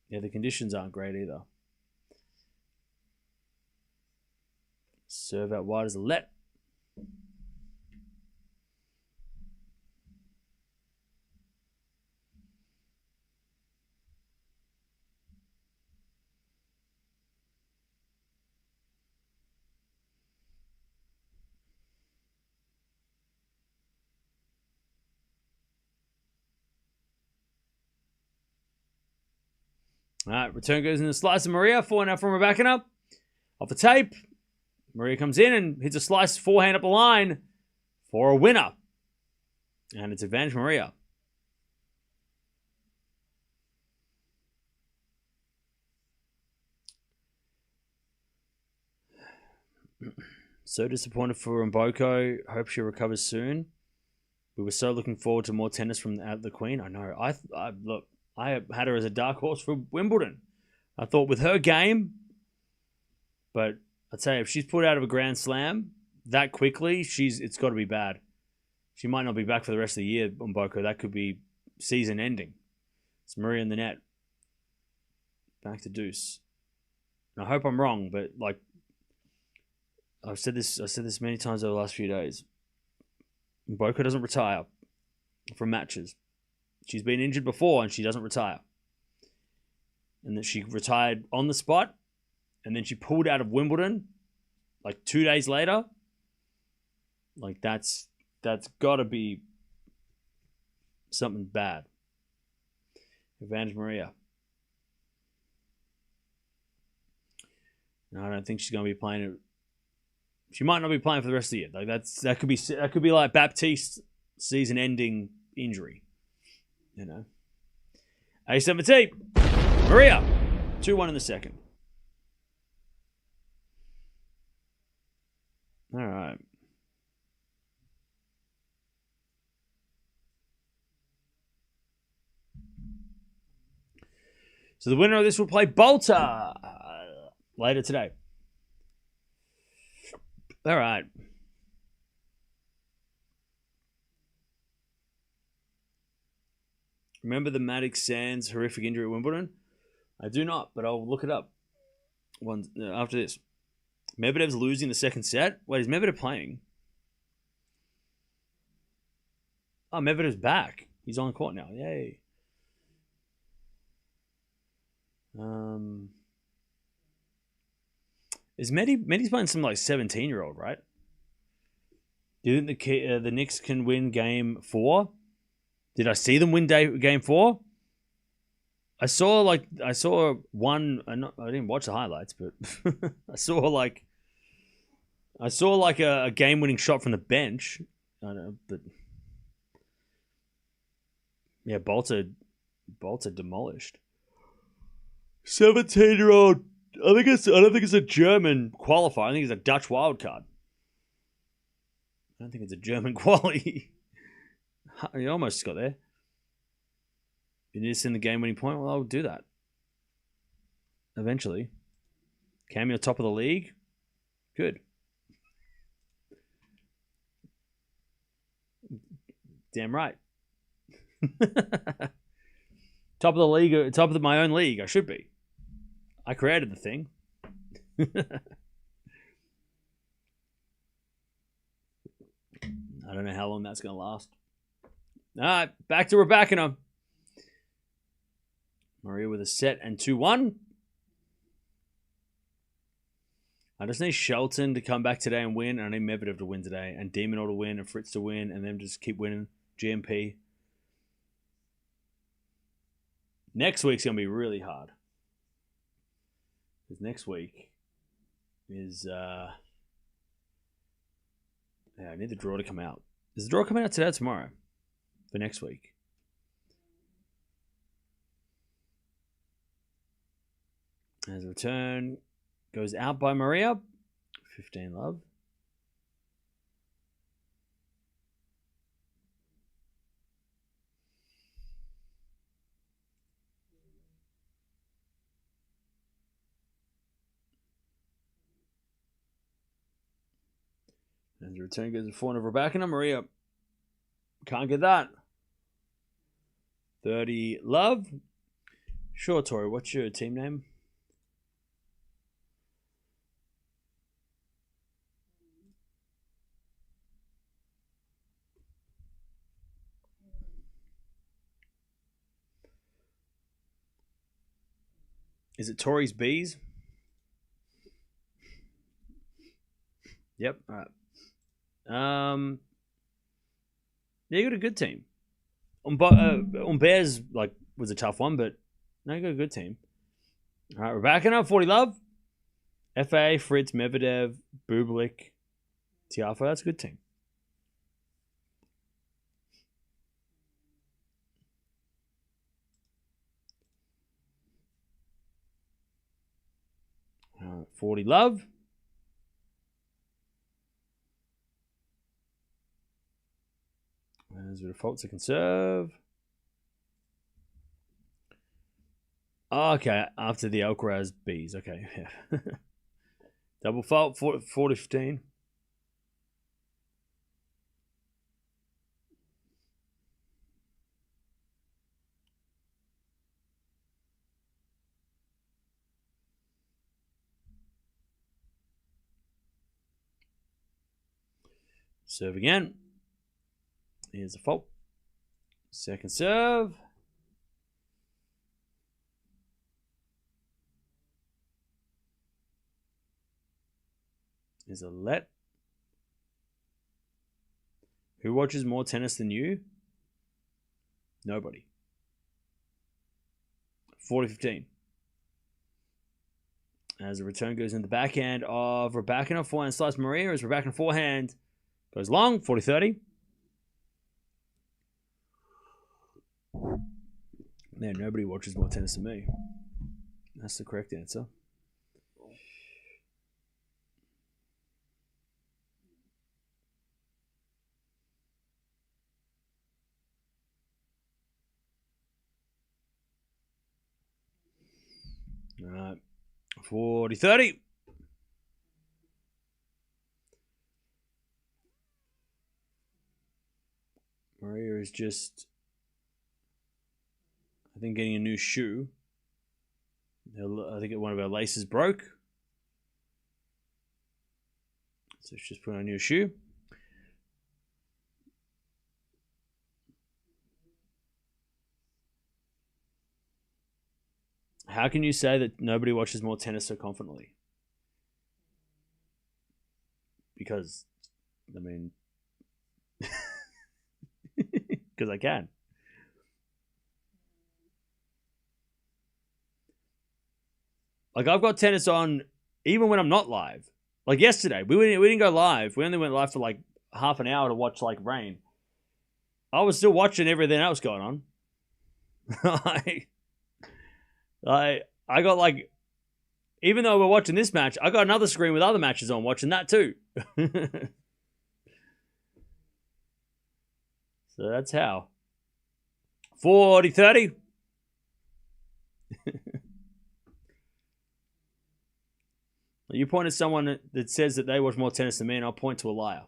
Yeah, the conditions aren't great either. Serve out wide as a let. All right, return goes in the slice of Maria. Forehand out from Rybakina. Off the tape. Maria comes in and hits a slice forehand up the line for a winner. And it's advantage Maria. So disappointed for Mboko. Hope she recovers soon. We were so looking forward to more tennis from the Queen. I know. I had her as a dark horse for Wimbledon. I thought with her game, but I'd say if she's put out of a Grand Slam that quickly, it's got to be bad. She might not be back for the rest of the year, Mboko. That could be season ending. It's Maria in the net. Back to deuce. And I hope I'm wrong, but like I've said this many times over the last few days. Mboko doesn't retire from matches. She's been injured before and she doesn't retire. And then she retired on the spot and then she pulled out of Wimbledon like 2 days later. Like that's got to be something bad. Advantage Maria. No, I don't think she's going to be playing it. She might not be playing for the rest of the year. Like that could be like Baptiste's season-ending injury. You know. A17. Maria. 2-1 in the second. All right. So the winner of this will play Bolter later today. All right. Remember the Maddox Sands horrific injury at Wimbledon? I do not, but I'll look it up after this. Medvedev's losing the second set. Wait, is Medvedev playing? Oh, Medvedev's back. He's on court now. Yay. Is Medi's playing some like 17-year-old, right? Do you think the Knicks can win game 4? Did I see them win game 4? I saw one. I didn't watch the highlights, but I saw a game-winning shot from the bench. I don't know, but yeah, Bolter demolished. 17-year-old. I don't think it's a German qualifier. I think it's a Dutch wildcard. I don't think it's a German quality. You almost got there. You need to send the game-winning point? Well, I'll do that. Eventually. Cameo top of the league? Good. Damn right. Top of the league, top of my own league, I should be. I created the thing. I don't know how long that's going to last. All right, back to Rybakina. Maria with a set and 2-1. I just need Shelton to come back today and win. And I need Medvedev to win today. And Demonor to win. And Fritz to win. And then just keep winning. GMP. Next week's going to be really hard. Because next week is... I need the draw to come out. Is the draw coming out today or tomorrow? For next week. As a return goes out by Maria. 15 love. As the return goes to 400 Rybakina. Maria can't get that. 30 love. Sure, Tori. What's your team name? Is it Tori's Bees? Yep. All right. You got a good team. Bears was a tough one, but no, you got a good team. All right, Rybakina, 40 love. FA, Fritz, Medvedev, Bublik, Tiafoe. That's a good team. All right, 40 love. There's a default to conserve. Oh, okay, after the Alcaraz Bs. Okay, yeah. Double fault, 40-15. Serve again. Here's the fault. Second serve. Is a let. Who watches more tennis than you? Nobody. 40-15. As the return goes in the backhand of Rybakina, forehand slice Maria as Rybakina forehand goes long, 40-30. Man, nobody watches more tennis than me. That's the correct answer. All right. 40-30. Maria is just, I think, getting a new shoe. I think one of her laces broke. So she's just put on a new shoe. How can you say that nobody watches more tennis so confidently? Because, I mean, because I can. Like, I've got tennis on even when I'm not live. Like yesterday, we didn't go live. We only went live for like half an hour to watch like rain. I was still watching everything else going on. I got like, even though we're watching this match, I got another screen with other matches on, watching that too. So that's how. 40-30. You point at someone that says that they watch more tennis than me, and I'll point to a liar.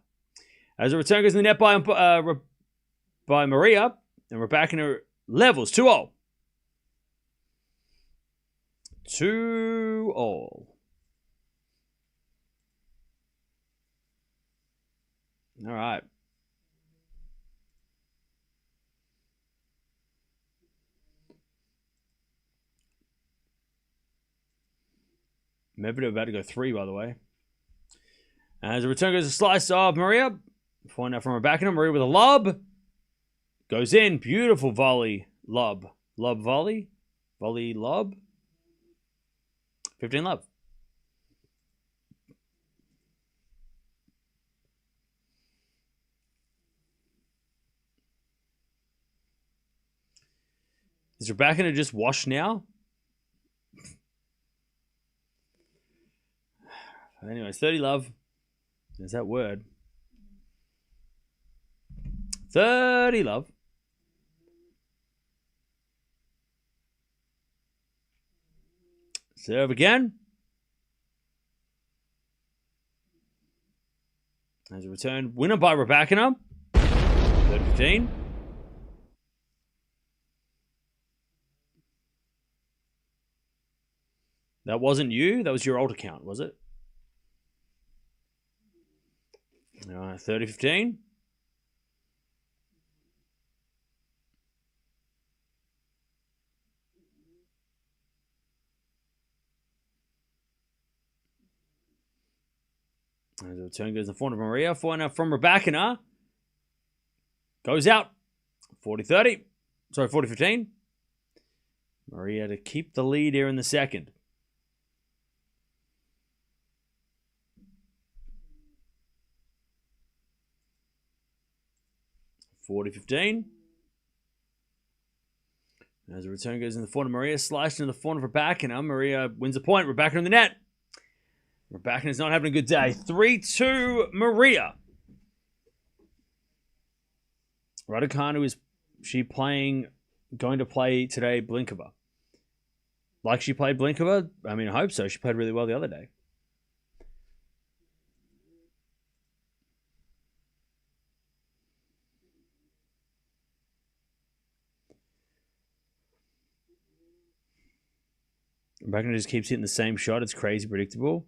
As a return goes in the net by Maria, and Rybakina levels 2-0. 2-2. All right. Medvedev about to go 3, by the way. As a return goes a slice of Maria. Find out from Rybakina. Maria with a lob. Goes in. Beautiful volley. Lob. Lob volley. Volley lob. 15 love. Is Rybakina just washed now? Anyways, 30 love. There's that word. 30 love. Serve again. As a return, winner by Rybakina. 30-15. That wasn't you? That was your old account, was it? All right, 30-15. As the return goes in the front of Maria. Forehand from Rybakina. Goes out. 40-30. Sorry, 40-15. Maria to keep the lead here in the second. 40-15. As the return goes in the forehand, Maria sliced into the forehand of Rybakina. Maria wins a point. Rybakina in the net. Rybakina's not having a good day. 3-2 Maria. Raducanu is going to play today Blinkova? Like she played Blinkova? I mean, I hope so. She played really well the other day. Rybakina just keeps hitting the same shot. It's crazy predictable.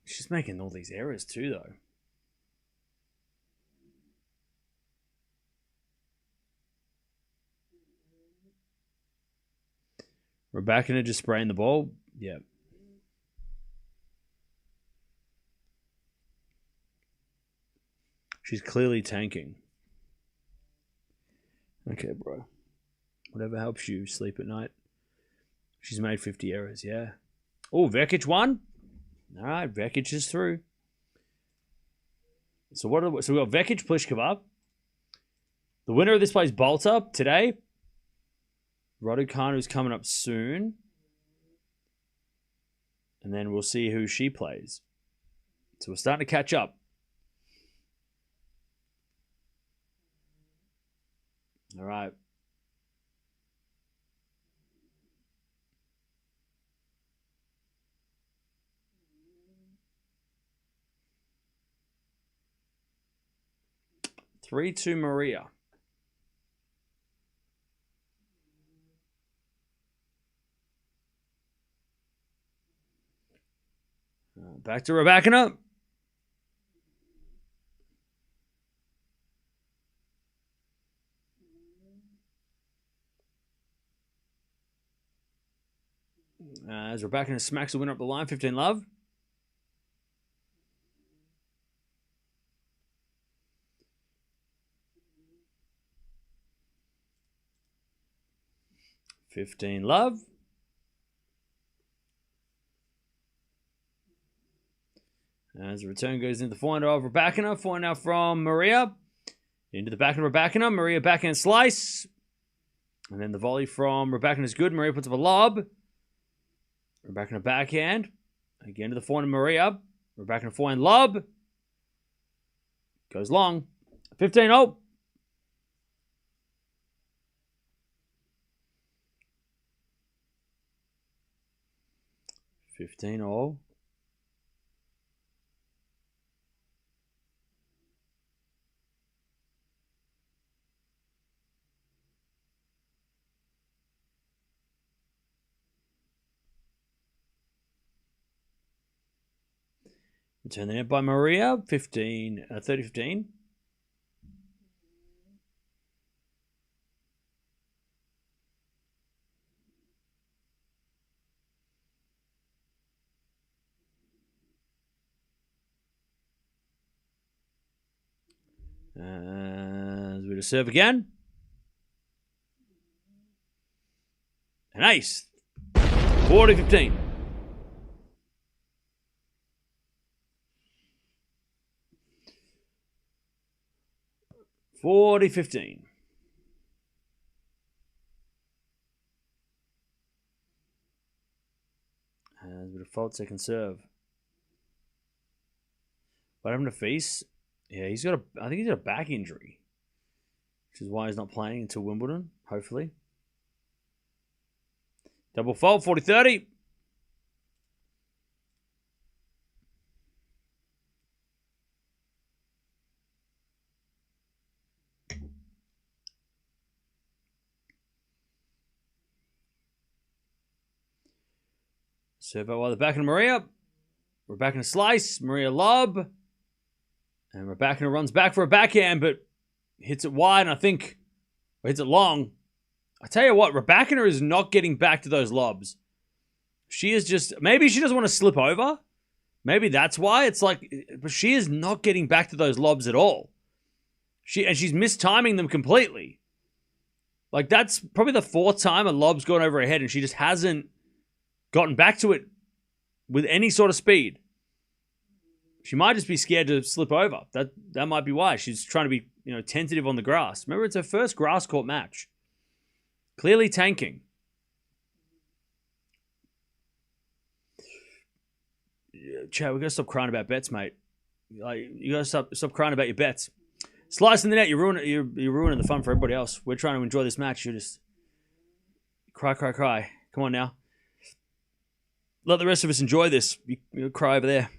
She's making all these errors too, though. Rybakina just spraying the ball. Yeah. She's clearly tanking. Okay, bro. Whatever helps you sleep at night. She's made 50 errors, yeah. Oh, Vekic won. All right, Vekic is through. So we got Vekic, Pliskova. The winner of this plays Bolter today. Raducanu's coming up soon. And then we'll see who she plays. So we're starting to catch up. All right. Three to Maria. Back to Rybakina. As Rybakina smacks the winner up the line, 15 love. As the return goes into the forehand of Rybakina. Forehand now from Maria. Into the backhand of Rybakina. Maria backhand slice. And then the volley from Rybakina is good. Maria puts up a lob. Rybakina backhand. Again to the forehand of Maria. Rybakina forehand lob. Goes long. 15-0. Return the net by Maria, 30-15. As we just serve again. An ace. 40-15. As we default second serve. What happened to Feast? Yeah, I think he's got a back injury, which is why he's not playing until Wimbledon, hopefully. Double fault, 40-30. Serve out while the back of Maria. We're back in a slice. Maria lob. And Rybakina runs back for a backhand, but hits it wide, and I think hits it long. I tell you what, Rybakina is not getting back to those lobs. She is just, maybe she doesn't want to slip over. Maybe that's why. It's like, but she is not getting back to those lobs at all. She's mistiming them completely. Like, that's probably the fourth time a lob's gone over her head, and she just hasn't gotten back to it with any sort of speed. She might just be scared to slip over. That might be why. She's trying to be, tentative on the grass. Remember, it's her first grass court match. Clearly tanking. Chad, we got to stop crying about bets, mate. You got to stop crying about your bets. Slice in the net, you're ruining the fun for everybody else. We're trying to enjoy this match. You just cry. Come on now. Let the rest of us enjoy this. You cry over there.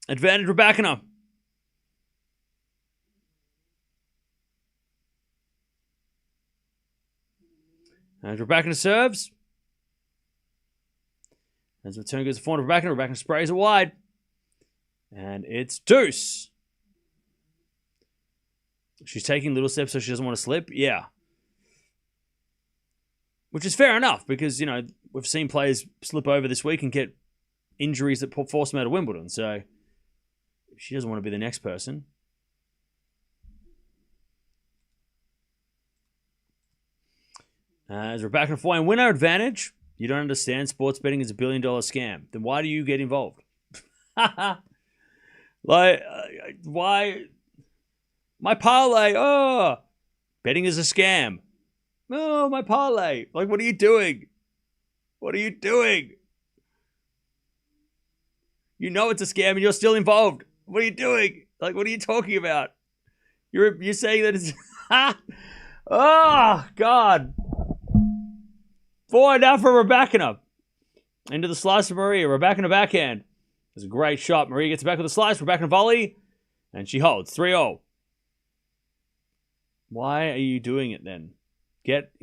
Advantage Rybakina. As Rybakina serves. As the return goes to forehand of Rybakina. Rybakina sprays it wide. And it's deuce. She's taking little steps so she doesn't want to slip. Yeah. Which is fair enough because, we've seen players slip over this week and get injuries that force them out of Wimbledon. So she doesn't want to be the next person. As Rybakina flying winner advantage. You don't understand sports betting is $1 billion scam. Then why do you get involved? Why? My parlay. Oh, betting is a scam. Oh, my parlay. What are you doing? What are you doing? You know it's a scam and you're still involved. What are you doing? What are you talking about? You're saying that it's... Oh, God. 4 now for Rybakina. Into the slice of Maria. Rybakina backhand. It's a great shot. Maria gets back with a slice. Rybakina volley. And she holds. 3-0. Why are you doing it then?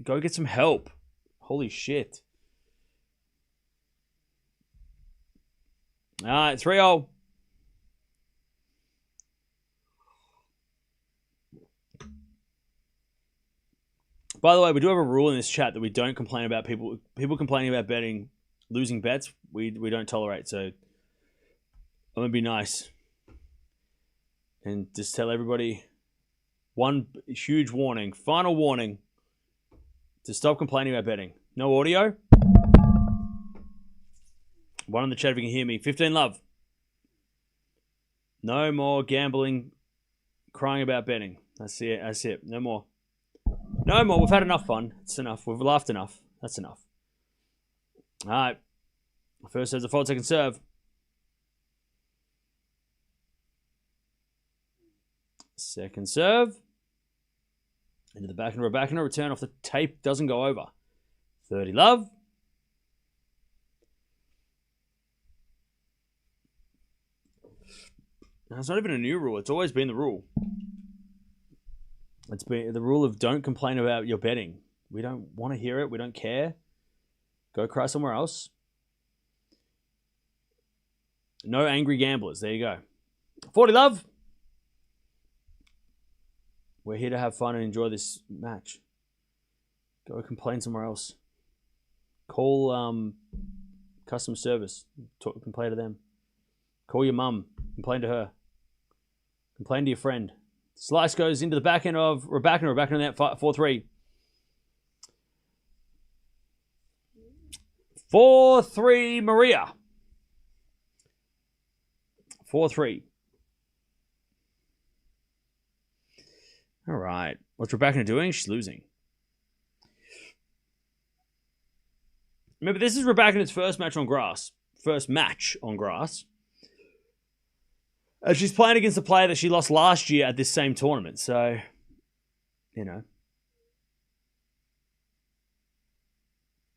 Go get some help. Holy shit. All right, 3-0. By the way, we do have a rule in this chat that we don't complain about people complaining about betting, losing bets. We don't tolerate. So I'm going to be nice and just tell everybody one huge warning, final warning to stop complaining about betting. No audio. One in the chat if you can hear me. 15 love. No more gambling, crying about betting. That's it. No more. No more. We've had enough fun. It's enough. We've laughed enough. That's enough. All right. First serve's a fault, second serve. Second serve. Into the back and Rybakina. Return off the tape. Doesn't go over. 30 love. Now, it's not even a new rule. It's always been the rule. It's been the rule of don't complain about your betting. We don't want to hear it. We don't care. Go cry somewhere else. No angry gamblers. There you go. 40 love. We're here to have fun and enjoy this match. Go complain somewhere else. Call customer service. Complain to them. Call your mum. Complain to her. Complain to your friend. Slice goes into the back end of Rybakina. Rybakina in that 4-3. 4-3 Maria. 4-3. All right. What's Rybakina doing? She's losing. Remember, this is Rybakina's first match on grass. And she's playing against a player that she lost last year at this same tournament. So,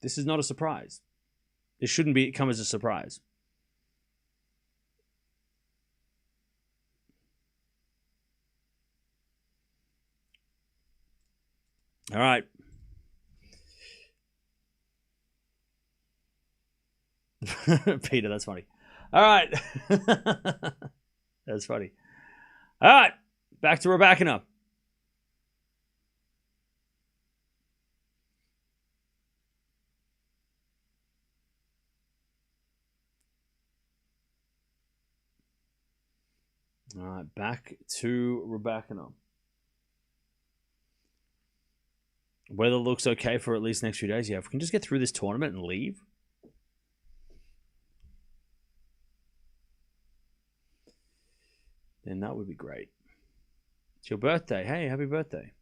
this is not a surprise. It shouldn't come as a surprise. All right. Peter, that's funny. All right. That's funny. All right. Back to Rybakina. All right. Back to Rybakina. Weather looks okay for at least next few days. Yeah, if we can just get through this tournament and leave. then that would be great. It's your birthday. Hey, happy birthday.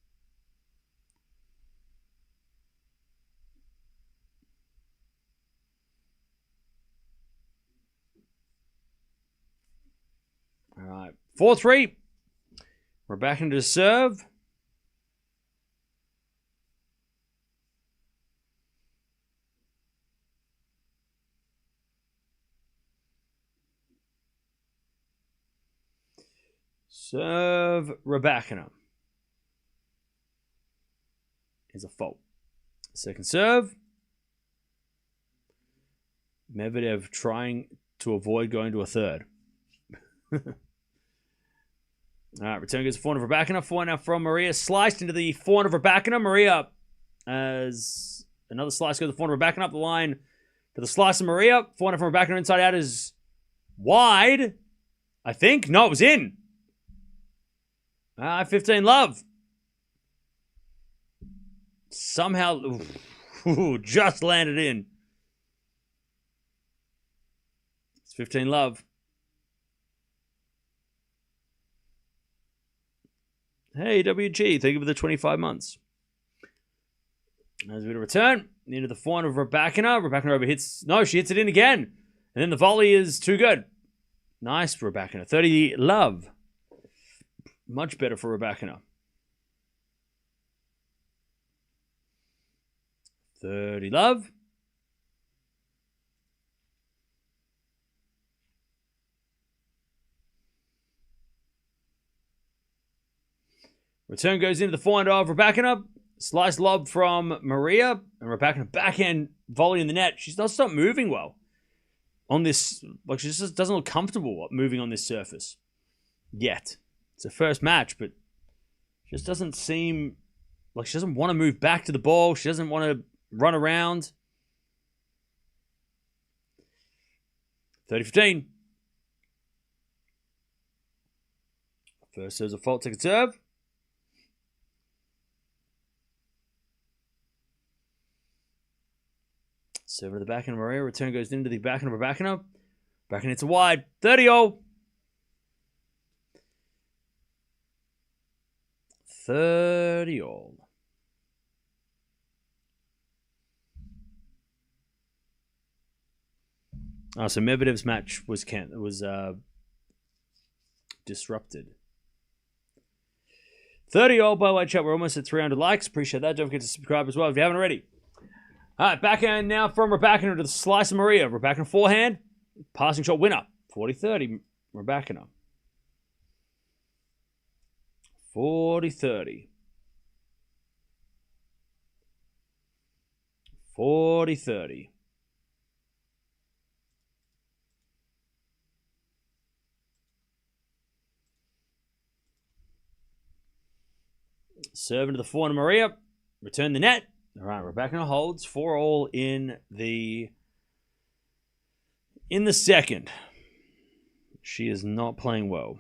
All right. 4-3. We're back into serve. Serve Rybakina. Is a fault. Second serve. Medvedev trying to avoid going to a third. All right, return goes to forehand of Rybakina. Forehand from Maria. Sliced into the forehand of Rybakina. Maria, as another slice goes to the forehand of Rybakina. Up the line to the slice of Maria. Forehand from Rybakina inside out is wide. I think. No, it was in. 15 love. Somehow, just landed in. It's 15 love. Hey, WG, thank you for the 25 months. As we return into the forehand of Rybakina. Rybakina overhits. No, she hits it in again. And then the volley is too good. Nice for Rybakina. 30 love. Much better for Rybakina. 30 love. Return goes into the forehand of Rybakina. Slice lob from Maria. And Rybakina backhand volley in the net. She does stop moving well on this. Like, she just doesn't look comfortable moving on this surface yet. It's her first match, but she just doesn't seem like she doesn't want to move back to the ball. She doesn't want to run around. 30-15. First serve's a fault, second serve. Serve to the backhand of Maria. Return goes into the backhand of Rybakina. Backhand hits a wide. 30-all. 30-all. Oh, so Medvedev's match was disrupted. 30-all, by the way, chat. We're almost at 300 likes. Appreciate that. Don't forget to subscribe as well if you haven't already. All right, backhand now from Rybakina to the slice of Maria. Rybakina forehand. Passing shot winner. 40-30. Rybakina. 40-30. 40-30. Serve into the forehand of Maria. Return the net. All right, Rybakina holds 4-all in the second. She is not playing well.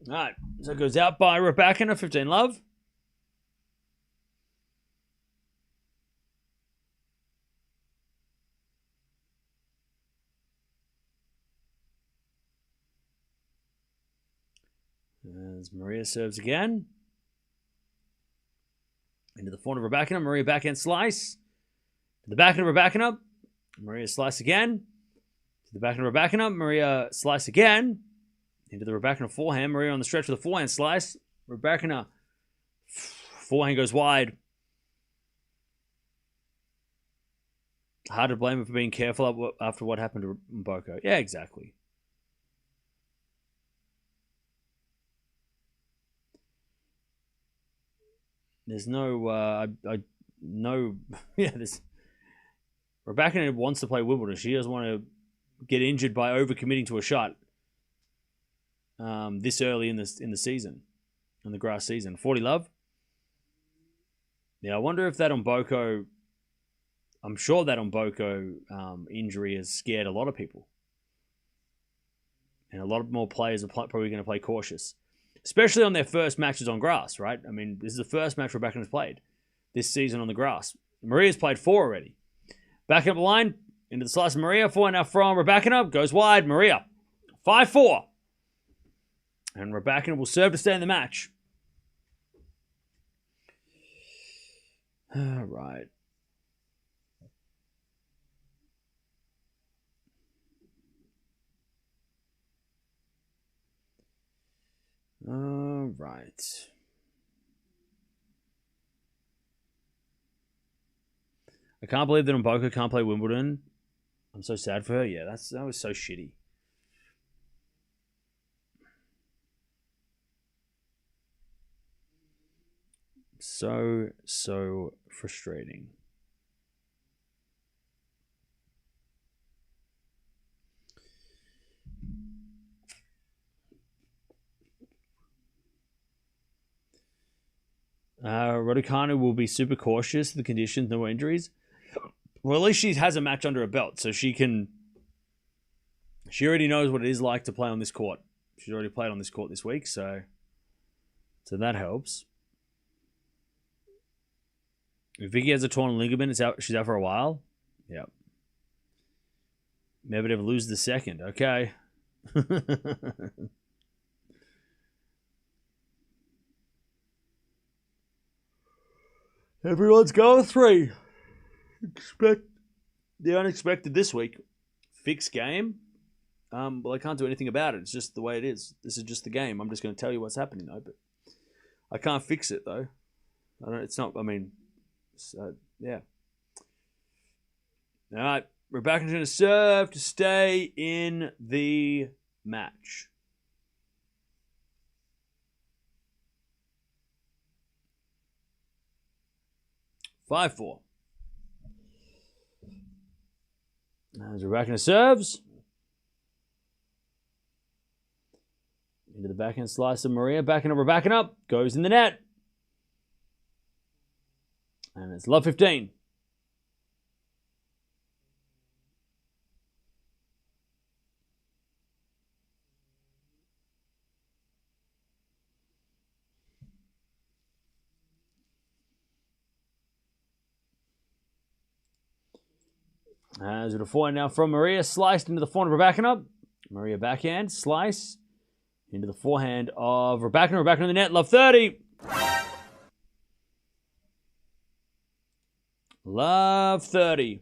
All right, so it goes out by Rybakina, 15 love. As Maria serves again. Into the forehand of Rybakina. Maria backhand slice. To the backhand of Rybakina. Maria slice again. To the backhand of Rybakina. Maria slice again. Into the Rybakina forehand. Maria on the stretch with a forehand slice. Rybakina forehand goes wide. Hard to blame her for being careful after what happened to Mboko. Yeah, exactly. There's no, this. Rybakina wants to play Wimbledon. She doesn't want to get injured by overcommitting to a shot. This early in the season, in the grass season. 40 love. Yeah, I wonder if that Mboko... I'm sure that Mboko injury has scared a lot of people. And a lot more players are probably going to play cautious. Especially on their first matches on grass, right? I mean, this is the first match Rybakina's played this season on the grass. Maria's played 4 already. Back up the line, into the slice of Maria. 4 now from Rybakina. Goes wide. Maria. 5-4. And Rybakina will serve to stay in the match. All right. All right. I can't believe that Mboko can't play Wimbledon. I'm so sad for her. Yeah, that was so shitty. So frustrating. Raducanu will be super cautious. The conditions, no injuries. Well, at least she has a match under her belt, so she already knows what it is like to play on this court. She's already played on this court this week, so that helps. If Vicky has a torn ligament, she's out for a while. Yep. Medvedev loses the second. Okay. Everyone's going 3. Expect the unexpected this week. Fixed game. Well, I can't do anything about it. It's just the way it is. This is just the game. I'm just going to tell you what's happening, though. But I can't fix it, though. It's not. I mean, yeah. All right, Rybakina's going to serve to stay in the match. Five, 4. As Rybakina serves. Into the backhand slice of Maria. Backhand of Rybakina. Goes in the net. And it's love 15. As with a forehand now from Maria, sliced into the forehand of Rybakina. Maria backhand, slice into the forehand of Rybakina. Rybakina in the net, love 30. Love 30.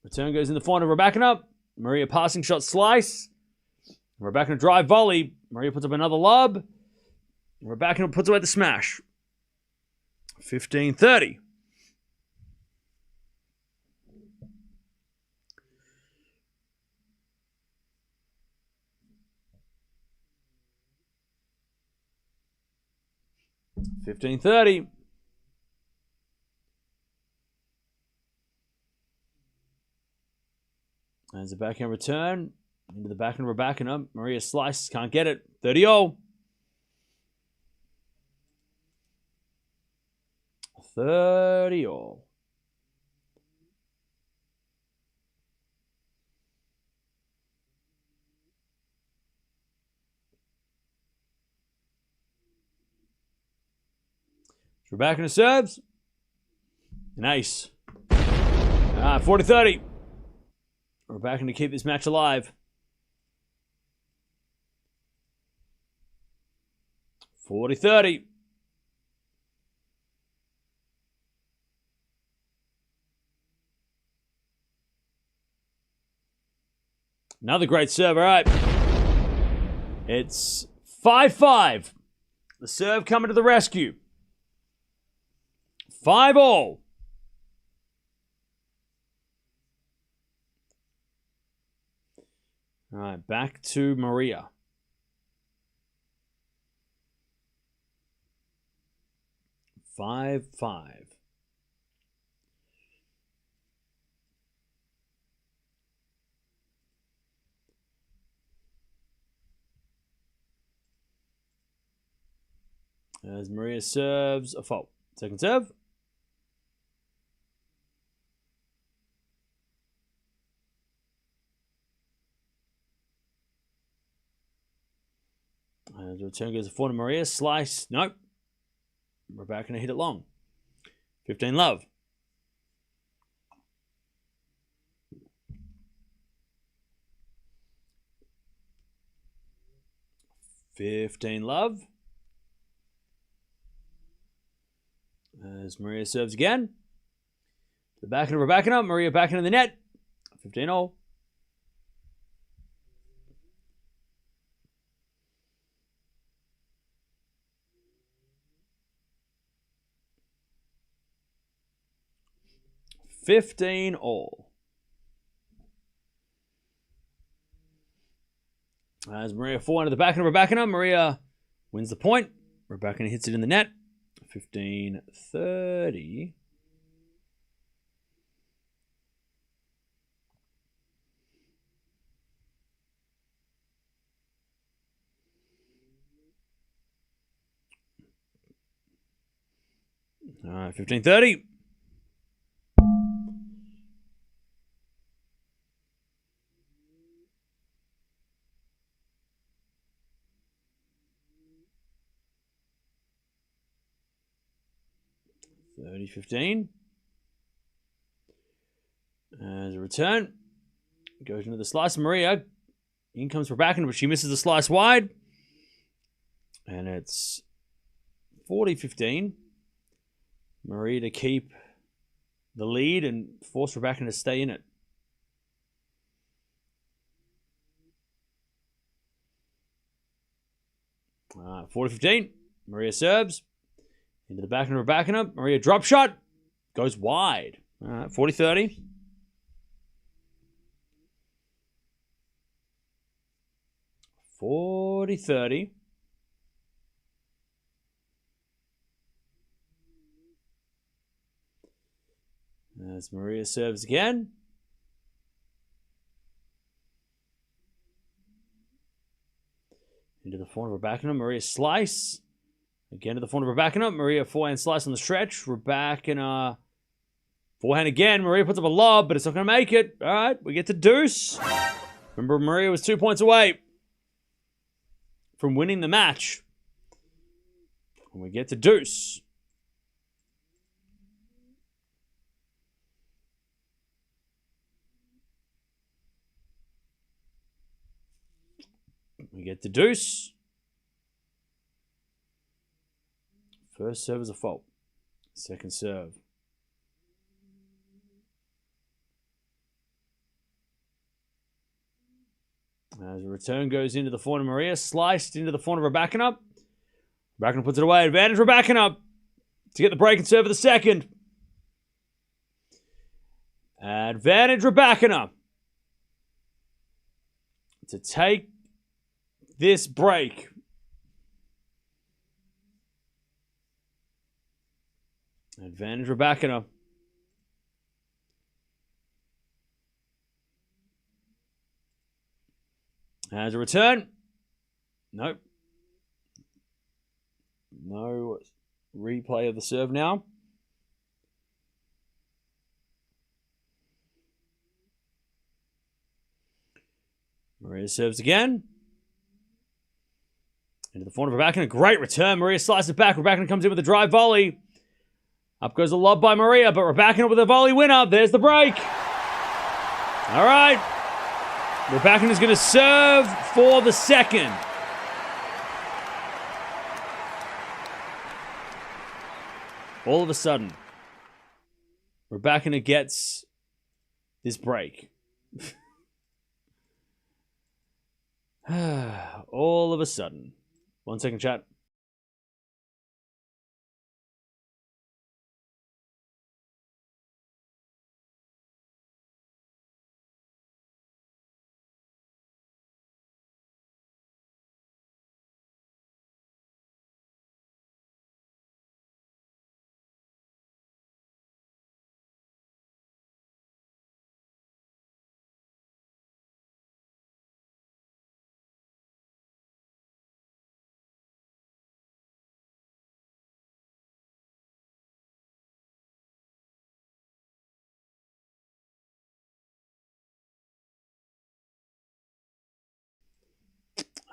Return goes in the forehand of Rybakina. Maria passing shot slice. Rybakina drive volley. Maria puts up another lob. Rybakina puts away the smash. 15-30. As a backhand return into the backhand of Rybakina. Maria slices, can't get it. 30-0. 30-0. Rybakina serves. Nice. 40-30. Rybakina to keep this match alive. 40-30. Another great serve. All right. It's 5-5. The serve coming to the rescue. 5-all. All right, back to Maria. 5-5. As Maria serves a fault. Second serve. As the return goes to Maria. Slice. Nope. Rybakina hit it long. 15 love. As Maria serves again. The backhand of Rybakina. Maria backhand in the net. 15 all. As Maria forehand to the backhand of Rybakina. Maria wins the point. Rybakina hits it in the net. 15-30. All right, 15-30. $30-15. As a return, goes into the slice. Maria, in comes Rybakina, but she misses the slice wide. And it's 40-15. Maria to keep the lead and force Rybakina to stay in it. All right, 40-15. Maria serves. Into the backhand of Rybakina. Maria drop shot. Goes wide. All right, 40-30. As Maria serves again. Into the forehand of Rybakina. Maria slice. Again to the forehand of Rybakina. Maria forehand slice on the stretch. Rybakina forehand again. Maria puts up a lob, but it's not going to make it. All right, we get to deuce. Remember, Maria was 2 points away from winning the match. And we get to deuce. We get to deuce. First serve is a fault. Second serve. As a return goes into the forehand of Maria, sliced into the forehand of Rybakina. Rybakina puts it away. Advantage Rybakina to get the break and serve for the second. Advantage Rybakina to take this break. Advantage Rybakina. As a return. Nope. No replay of the serve now. Maria serves again. Into the forehand of Rybakina. Great return. Maria slices it back. Rybakina comes in with a drive volley. Up goes a lob by Maria, but Rybakina with a volley winner. There's the break. All right. Rybakina is going to serve for the second. All of a sudden, Rybakina gets this break. All of a sudden. 1 second, chat.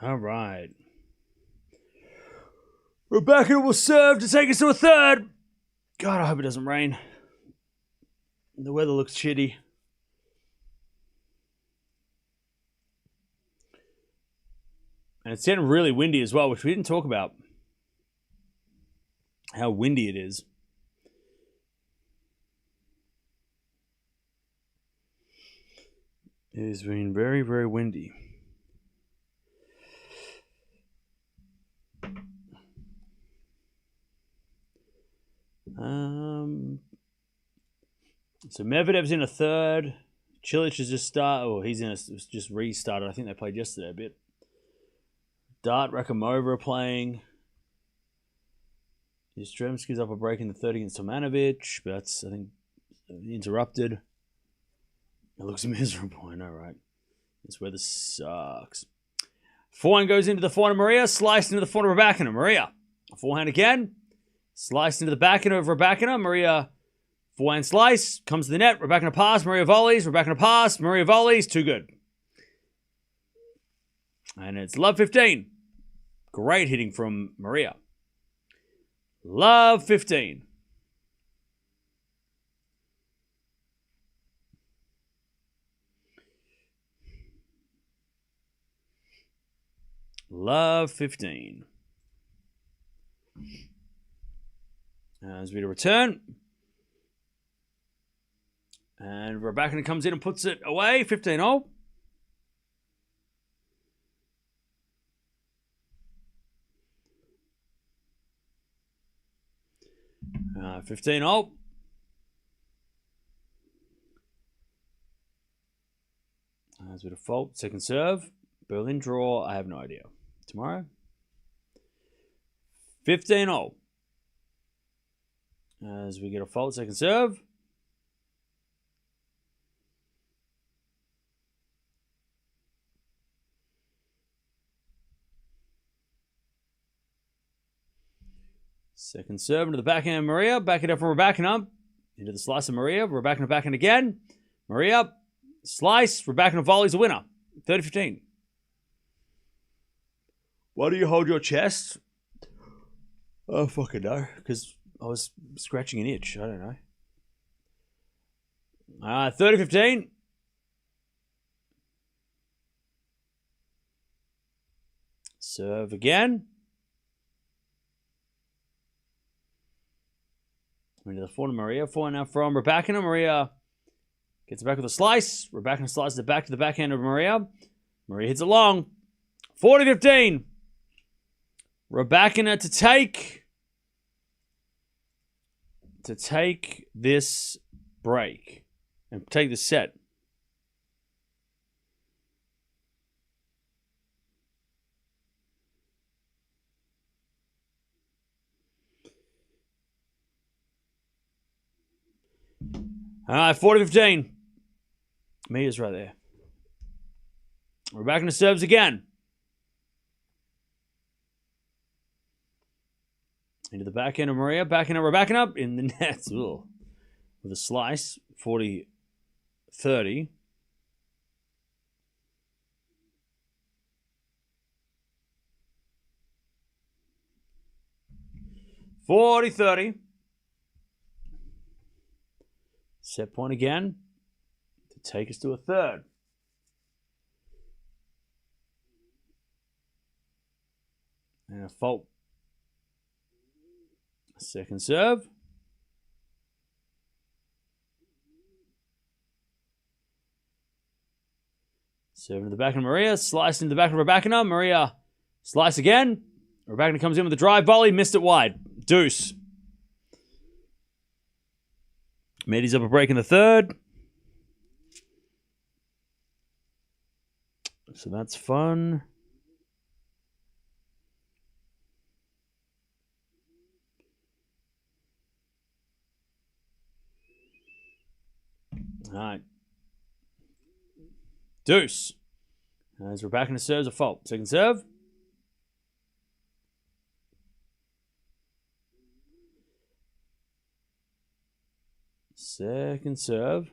All right. Rybakina will serve to take us to a third. God, I hope it doesn't rain. The weather looks shitty. And it's getting really windy as well, which we didn't talk about. How windy it is. It has been very, very windy. So Medvedev's in a third. Cilic has just started. Oh, just restarted. I think they played yesterday a bit. Dart, Rakamova are playing. Yastrzemski's up a break in the third against Tomanovic, but that's, I think, interrupted. It looks miserable, I know, right? This weather sucks. Forehand goes into the forehand of Maria, sliced into the forehand of Rybakina. Maria, forehand again. Sliced into the backhand of Rybakina. Maria, forehand slice, comes to the net. Rybakina pass, Maria volleys. Rybakina pass, Maria volleys. Too good. And it's love 15. Great hitting from Maria. Love 15. Love 15. As we return. And Rybakina comes in and puts it away. 15-0. 15-0. As we default, second serve. Berlin draw, I have no idea. Tomorrow. 15-0. As we get a fault, second serve. Second serve into the backhand of Maria. Back it up from Rybakina. Into the slice of Maria. Rybakina backhand again. Maria. Slice. Rybakina volleys a winner. 30-15. Why do you hold your chest? Oh, fucking no. Because I was scratching an itch. I don't know. 30-15. Serve again. Into the forehand of Maria. Forehand now from Rybakina. Maria gets it back with a slice. Rybakina slices it back to the backhand of Maria. Maria hits it long. 40-15. Rybakina to take this break and take the set. All right, 40-15. Mia's right there. Rybakina serves again. Into the backhand of Maria. Backhand of Rybakina in the net. Ugh. With a slice. 40-30. 40-30. Set point again to take us to a third. And a fault. Second serve. Serve into the back of Maria. Slice into the back of Rybakina. Maria slice again. Rybakina comes in with a drive volley. Missed it wide. Deuce. Medi's up a break in the third. So that's fun. All right. Deuce. As Rybakina serves a fault. Second serve. Second serve.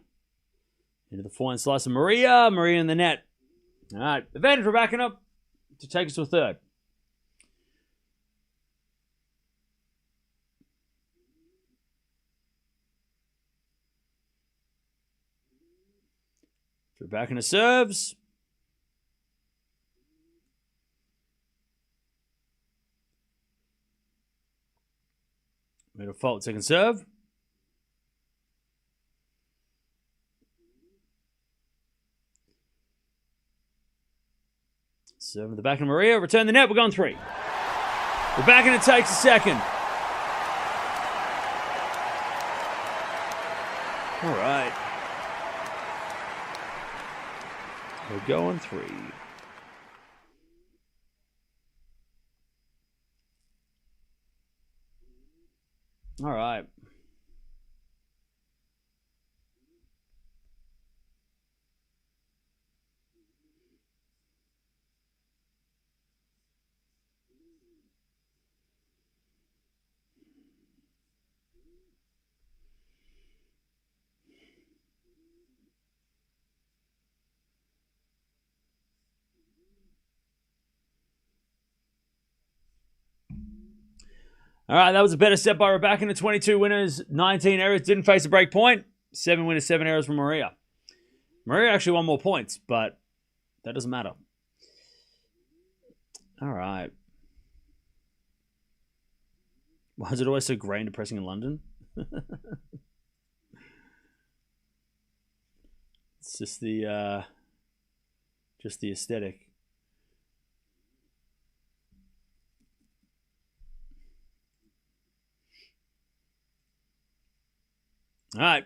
Into the forehand slice of Maria. Maria in the net. All right. Advantage Rybakina. to take us to a third. Rybakina serves. Middle fault, second serve. Serve at the back of Maria. Return the net. We're going 3. Rybakina takes a second. All right. We're going 3. All right. All right, that was a better set by Rybakina. 22 winners, 19 errors. Didn't face a break point. 7 winners, 7 errors from Maria. Maria actually won more points, but that doesn't matter. All right. Why is it always so grey and depressing in London? It's just the aesthetic. All right.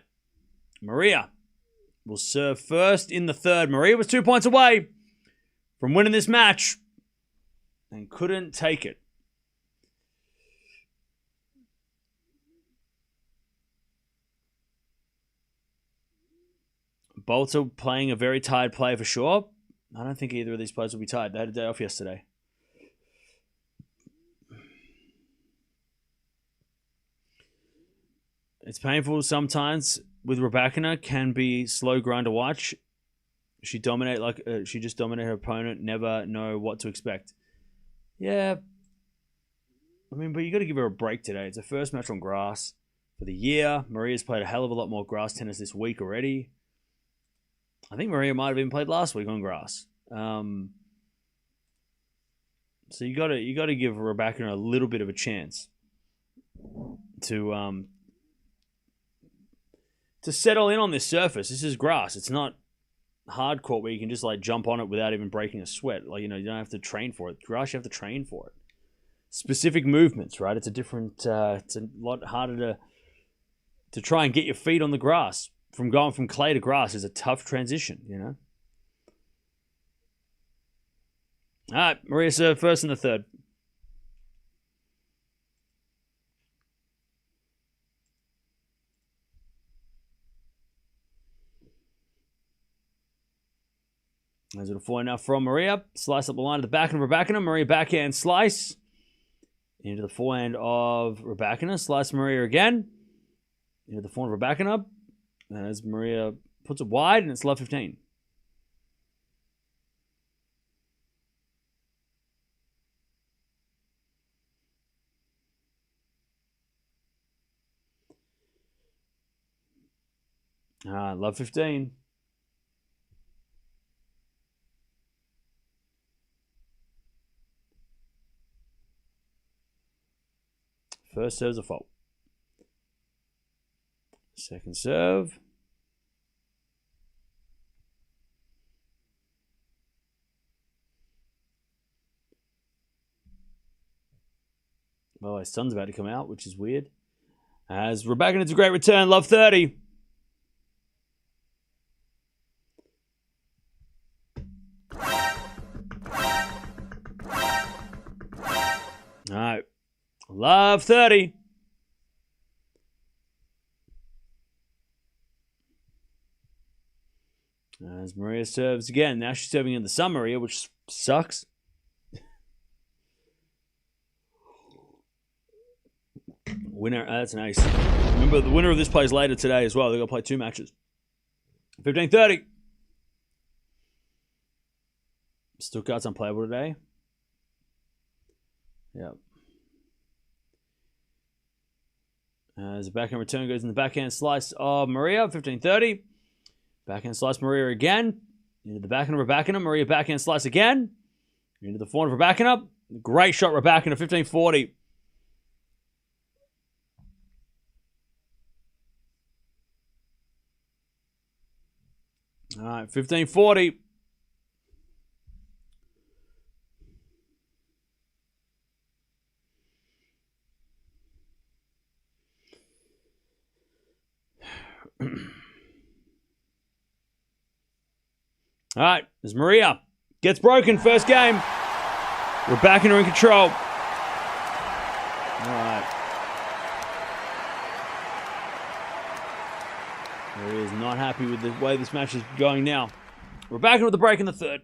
Maria will serve first in the third. Maria was 2 points away from winning this match and couldn't take it. Bolter playing a very tired play for sure. I don't think either of these players will be tired. They had a day off yesterday. It's painful sometimes with Rybakina. Can be slow grind to watch. She just dominated her opponent. Never know what to expect. Yeah, I mean, but you got to give her a break today. It's her first match on grass for the year. Maria's played a hell of a lot more grass tennis this week already. I think Maria might have even played last week on grass. So you got to give Rybakina a little bit of a chance to settle in on this surface. This is grass. It's not hard court where you can just like jump on it without even breaking a sweat. Like, you don't have to train for it. Grass, you have to train for it. Specific movements, right? It's a different. It's a lot harder to try and get your feet on the grass. From going from clay to grass is a tough transition, All right, Maria serve first in the third. There's a forehand now from Maria. Slice up the line to the back of Rybakina. Maria backhand slice. Into the forehand of Rybakina. Slice Maria again. Into the forehand of Rybakina. And as Maria puts it wide, and it's love 15. Love 15. First serve's a fault. Second serve. Well, his son's about to come out, which is weird. As Rybakina, it's a great return. Love 30. All right. Love 30. As Maria serves again. Now she's serving in the sun, Maria, which sucks. Winner, that's an ace. Remember, the winner of this plays later today as well. They're going to play 2 matches. 15-30. Stuttgart's unplayable today. Yep. As a backhand return goes in the backhand slice of Maria, 15-30. Backhand slice Maria again. Into the backhand of Rybakina. Maria backhand slice again. Into the forehand of Rybakina. Great shot, Rybakina, 15-40. All right, 15-40. All right, there's Maria. Gets broken, first game. Rybakina in control. All right. Maria's not happy with the way this match is going now. Rybakina with the break in the third.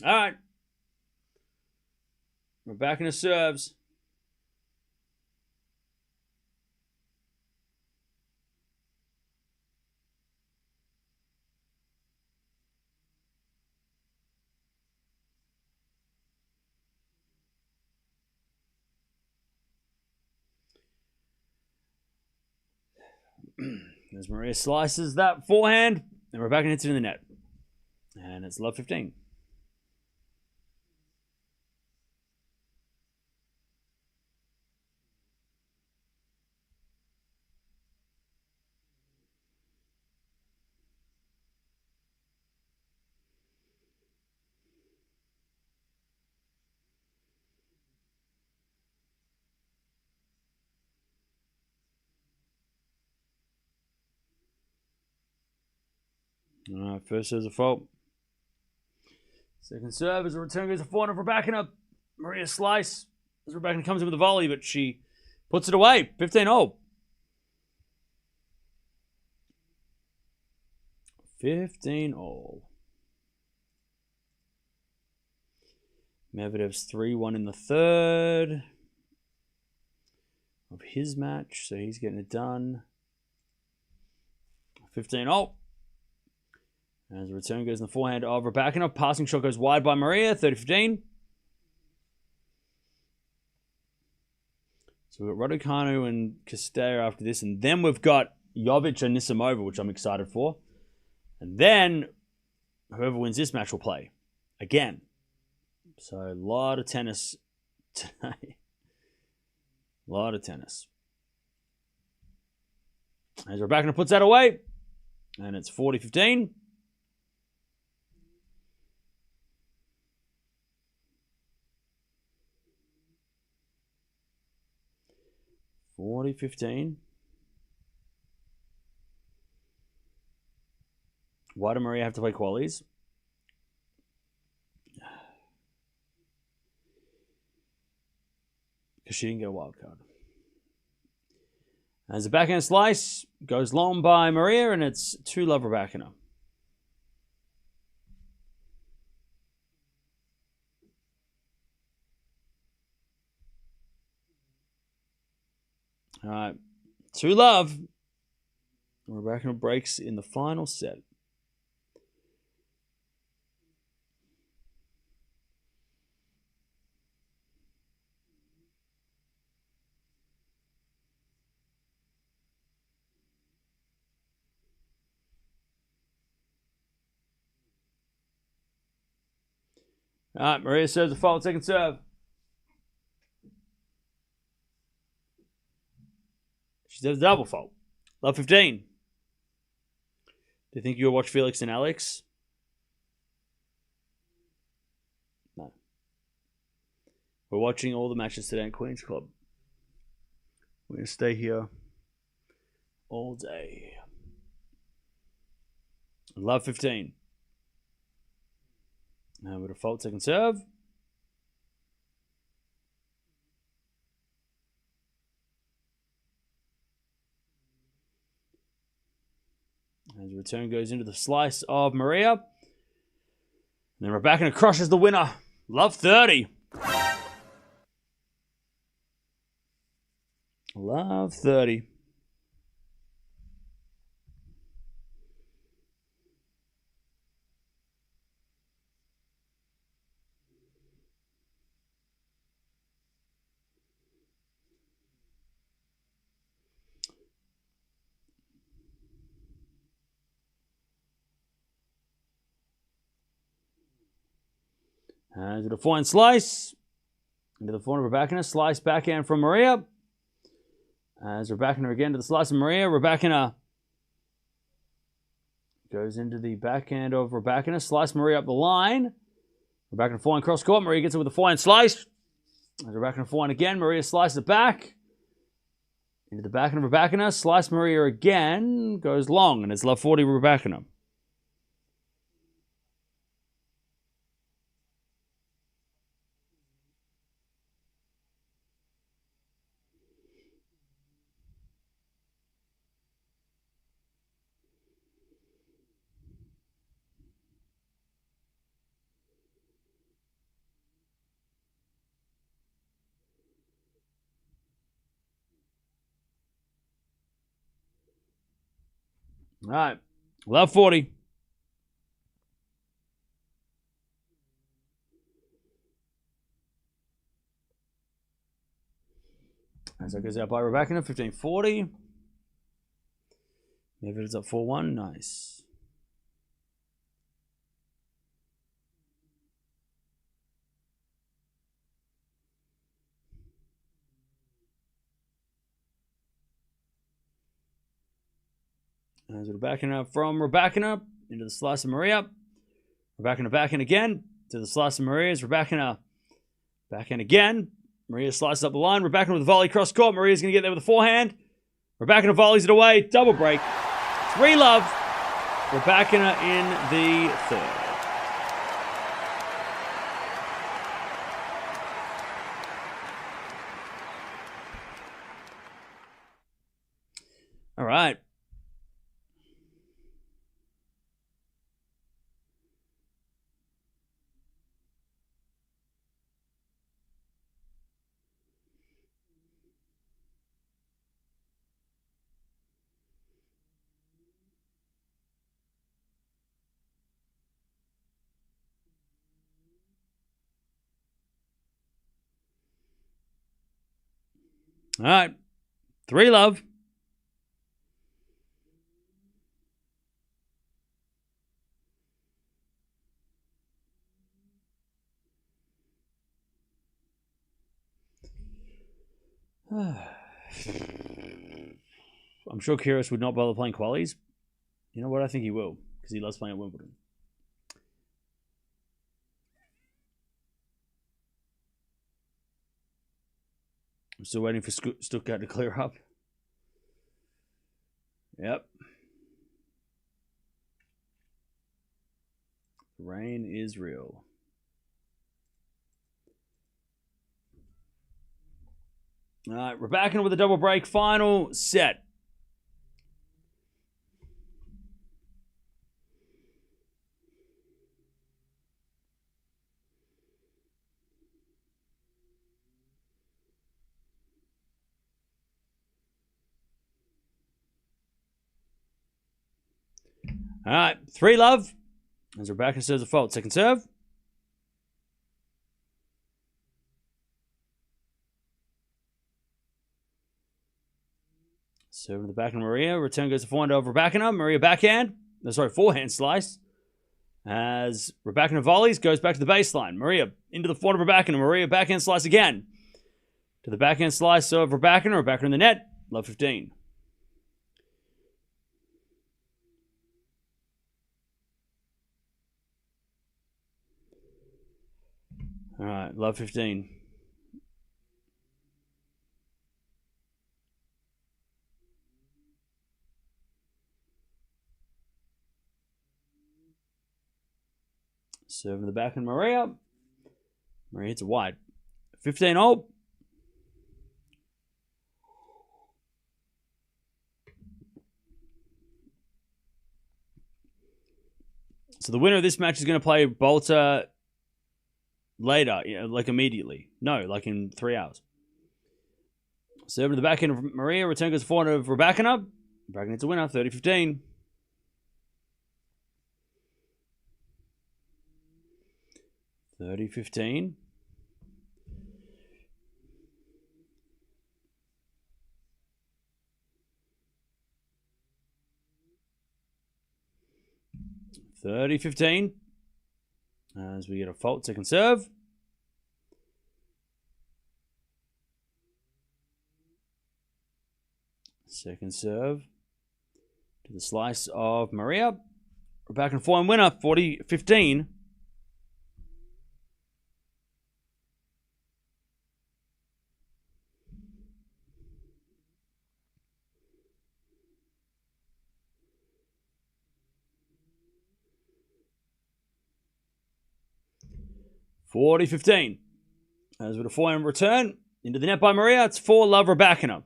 All right. Rybakina serves. As Maria slices that forehand, and Rybakina hits it in the net. And it's love 15. All right, first serve's a fault. Second serve as a return goes to forehand of Rybakina. Maria slice as Rybakina comes in with a volley, but she puts it away. 15-0. 15-0. Medvedev's 3-1 in the third of his match, so he's getting it done. 15-0. As the return goes in the forehand of Rybakina. Passing shot goes wide by Maria, 30-15. So we've got Raducanu and Castello after this, and then we've got Jovic and Nisimova, which I'm excited for. And then whoever wins this match will play again. So a lot of tennis today. A lot of tennis. As Rybakina puts that away, and it's 40-15. 40-15. Why do Maria have to play qualies? Because she didn't get a wild card. As the backhand slice goes long by Maria, and it's 2-love Rybakina. All right, 2-love. Rybakina breaks in the final set. All right, Maria serves a fault, second serve. She does a double fault. Love 15. Do you think you'll watch Felix and Alex? No. We're watching all the matches today in Queen's Club. We're going to stay here all day. Love 15. Now with a fault second serve. Return goes into the slice of Maria. And then Rybakina crushes the winner. Love 30. Love 30. Into the forehand slice. Into the forehand of Rybakina. Slice backhand from Maria. As Rybakina again to the slice of Maria. Rybakina goes into the backhand of Rybakina. Slice Maria up the line. Rybakina forehand cross court. Maria gets it with the forehand slice. As Rybakina forehand again. Maria slices it back. Into the backhand of Rybakina. Slice Maria again. Goes long. And it's love 40 Rybakina. All right. Love 40. As that goes out by Rybakina, 15-40. Medvedev's up 4-1. Nice. As Rybakina from Rybakina into the slice of Maria. Rybakina backhand again to the slice of Maria. Rybakina backhand again. Maria slices up the line. Rybakina with a volley cross court. Maria's going to get there with a forehand. Rybakina volleys it away. Double break. 3-love. Rybakina in the third. All right. All right. 3-love. I'm sure Kyrgios would not bother playing qualies. You know what? I think he will, because he loves playing at Wimbledon. I'm still waiting for Stuttgart to clear up. Yep. Rain is real. All right, Rybakina with a double break. Final set. All right, 3-love. As Rybakina serves a fault. Second serve. Serve in the back of Maria. Return goes to forehand over Rybakina. Maria backhand. No, sorry, forehand slice. As Rybakina volleys, goes back to the baseline. Maria into the forehand of Rybakina. Maria backhand slice again. To the backhand slice of Rybakina. Rybakina in the net. Love 15. All right, love 15. Serve in the back and Maria. Maria hits it wide. 15-all. So the winner of this match is going to play Bolter later, like immediately. No, like in 3 hours. Serve to the backhand of Maria. Return goes forehand of Rybakina. Rybakina needs a winner, 30-15. $30-15. $30-15. As we get a fault second serve. Second serve to the slice of Maria. Rybakina forehand winner, 40-15. $40-15. As with a forehand return into the net by Maria, it's 4-love Rybakina.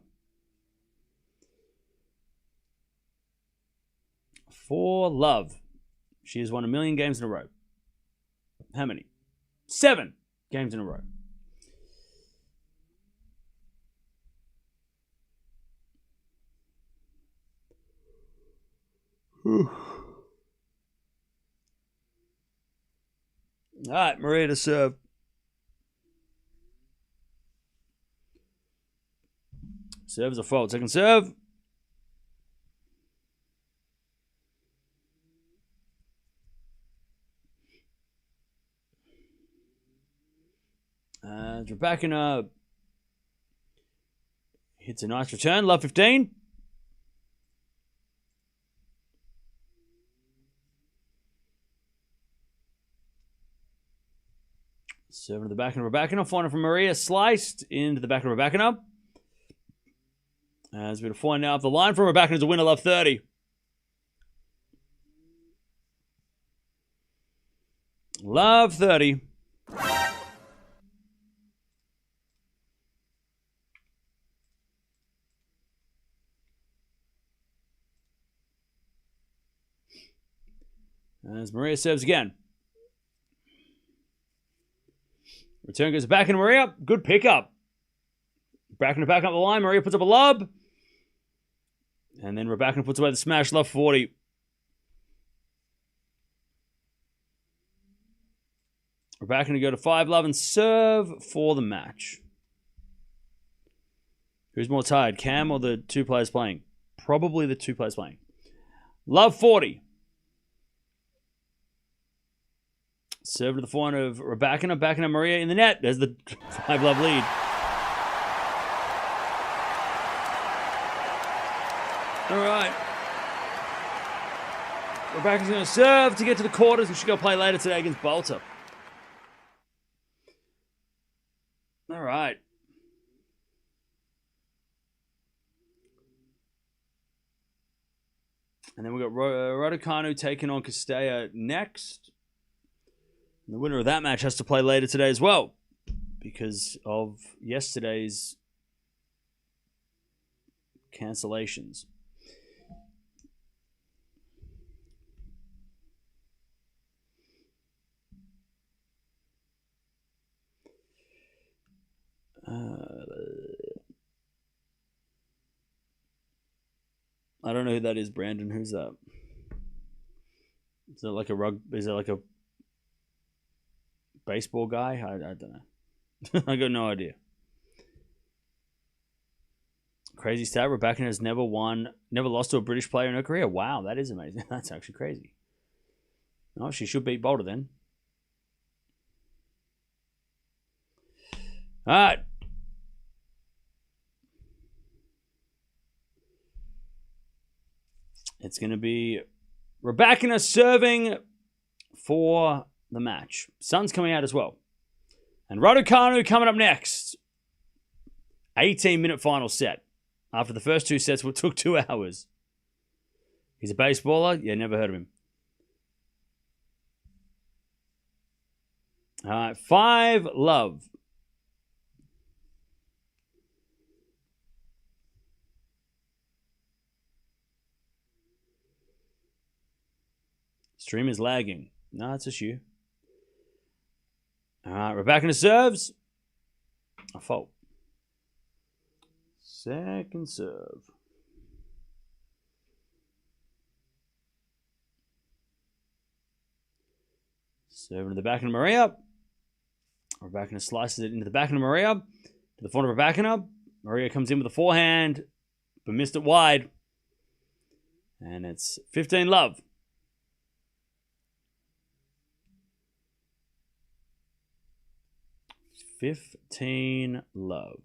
4-love. She has won 1,000,000 games in a row. How many? 7 games in a row. All right, Maria to serve. Serve is a fault. Second serve. Rybakina hits a nice return. Love 15. Serving to the back of Rybakina. Forehand from Maria. Sliced into the back of Rybakina. As we find now up the line from Rybakina to winner. Love 30. Love 30. As Maria serves again. Return goes back into Maria. Good pickup. Rybakina back up the line. Maria puts up a lob. And then Rybakina puts away the smash. Love 40. Rybakina go to 5-love and serve for the match. Who's more tired, Cam or the 2 players playing? Probably the 2 players playing. Love 40. Serve to the forehand of Rybakina. Backing up Maria in the net. There's the 5-love lead. All right. Rybakina's going to serve to get to the quarters, and she'll go play later today against Bolter. All right. And then we've got Raducanu taking on Castella next. And the winner of that match has to play later today as well because of yesterday's cancellations. I don't know who that is, Brandon. Who's that? Is it like a baseball guy? I don't know. I got no idea. Crazy stat. Rybakina has never lost to a British player in her career. Wow, that is amazing. That's actually crazy. Oh, she should beat Bolter then. All right. It's going to be Rybakina serving for the match. Sun's coming out as well. And Raducanu coming up next. 18-minute final set. After the first 2 sets, it took 2 hours. He's a baseballer? Yeah, never heard of him. All right, 5-love. Stream is lagging. No, it's just you. All right, Rybakina serves. A fault. Second serve. Serving to the backhand of Maria. Rybakina slices it into the backhand of Maria. To the front of Rybakina. Maria comes in with a forehand, but missed it wide. And it's 15-love. $15-love.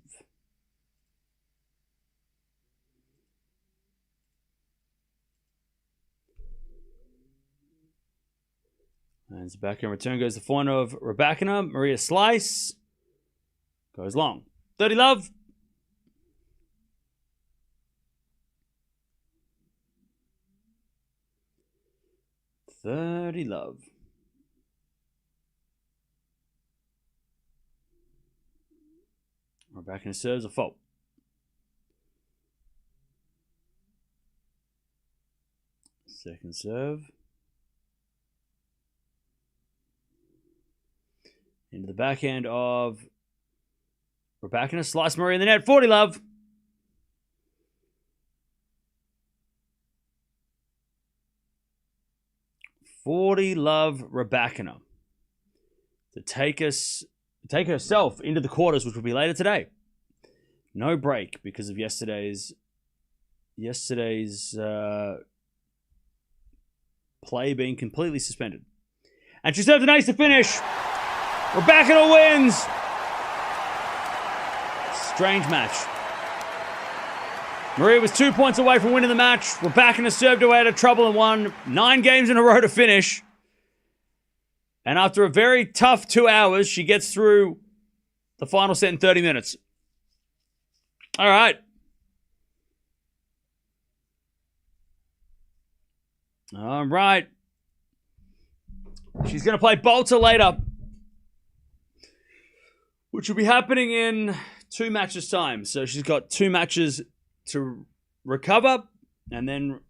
And it's back in return goes the forehand of Rybakina. Maria slice. Goes long. 30-love. $30-love. Rybakina serves a fault. Second serve. Into the backhand of Rybakina. Slice Maria in the net. 40-love. $40-love Rybakina to take herself into the quarters, which will be later today. No break because of yesterday's play being completely suspended. And she serves an ace to finish. Rybakina wins. Strange match. Maria was 2 points away from winning the match. Rybakina served her way out of trouble and won 9 games in a row to finish. And after a very tough 2 hours, she gets through the final set in 30 minutes. All right. All right. She's going to play Bolter later, which will be happening in 2 matches' time. So she's got 2 matches to recover and then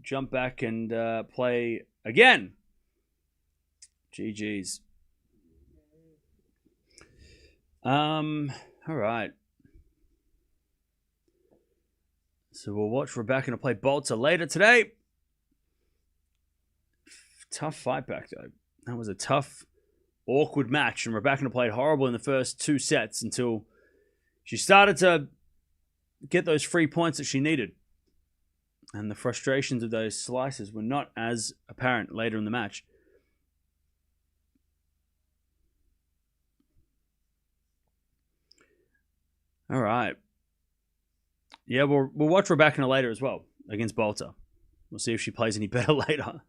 jump back and play again. GG's. All right. So we'll watch Rybakina play Bolter later today. Tough fight back, though. That was a tough, awkward match, and Rybakina played horrible in the first 2 sets until she started to get those free points that she needed. And the frustrations of those slices were not as apparent later in the match. All right. Yeah, we'll watch Rybakina later as well against Bolter. We'll see if she plays any better later.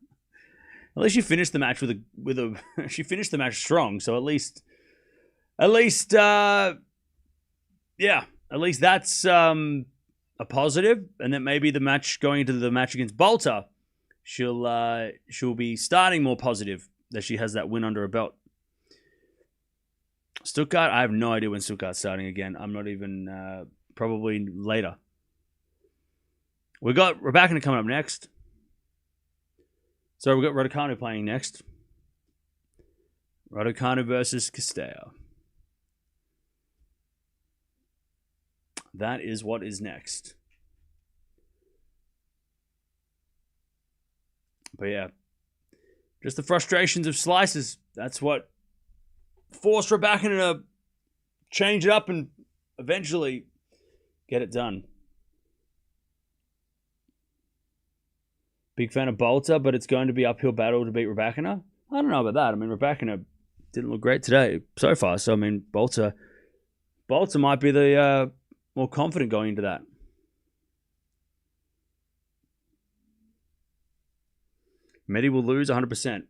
At least she finished the match with a she finished the match strong, so at least that's a positive, and that maybe the match going into the match against Bolter, she'll be starting more positive that she has that win under her belt. Stuttgart, I have no idea when Stuttgart's starting again. I'm not even probably later. We got Rybakina coming up next. So we've got Raducanu playing next. Raducanu versus Castella. That is what is next. But yeah, just the frustrations of slices. That's what forced Rybakina to change it up and eventually get it done. Big fan of Bolter, but it's going to be uphill battle to beat Rybakina. I don't know about that. I mean, Rybakina didn't look great today so far. So, I mean, Bolter might be the more confident going into that. Medi will lose 100%.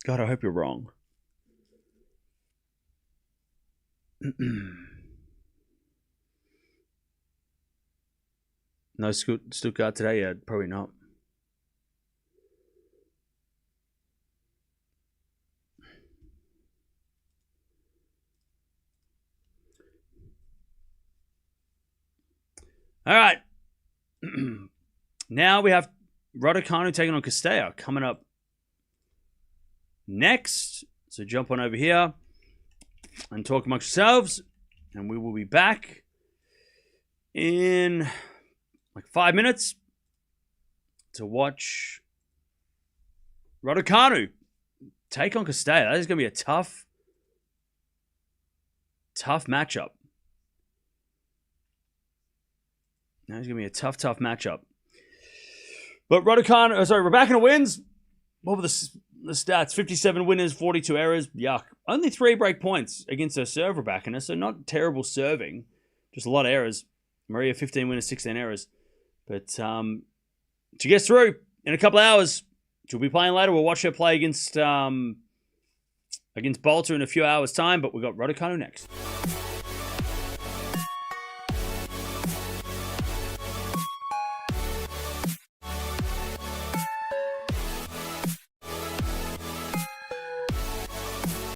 God, I hope you're wrong. No Stuttgart today? Yeah, probably not. All right. Now we have Raducanu taking on Castella coming up next. So jump on over here and talk amongst yourselves. And we will be back in like 5 minutes to watch Raducanu take on Castella. That is going to be a tough matchup. That is going to be a tough matchup. But Rybakina wins. What were the stats? 57 winners, 42 errors. Yuck. Only 3 break points against her serve, Rybakina, so not terrible serving. Just a lot of errors. Maria, 15 winners, 16 errors. But she gets through in a couple of hours. She'll be playing later. We'll watch her play against Bolter in a few hours' time, but we've got Raducanu next.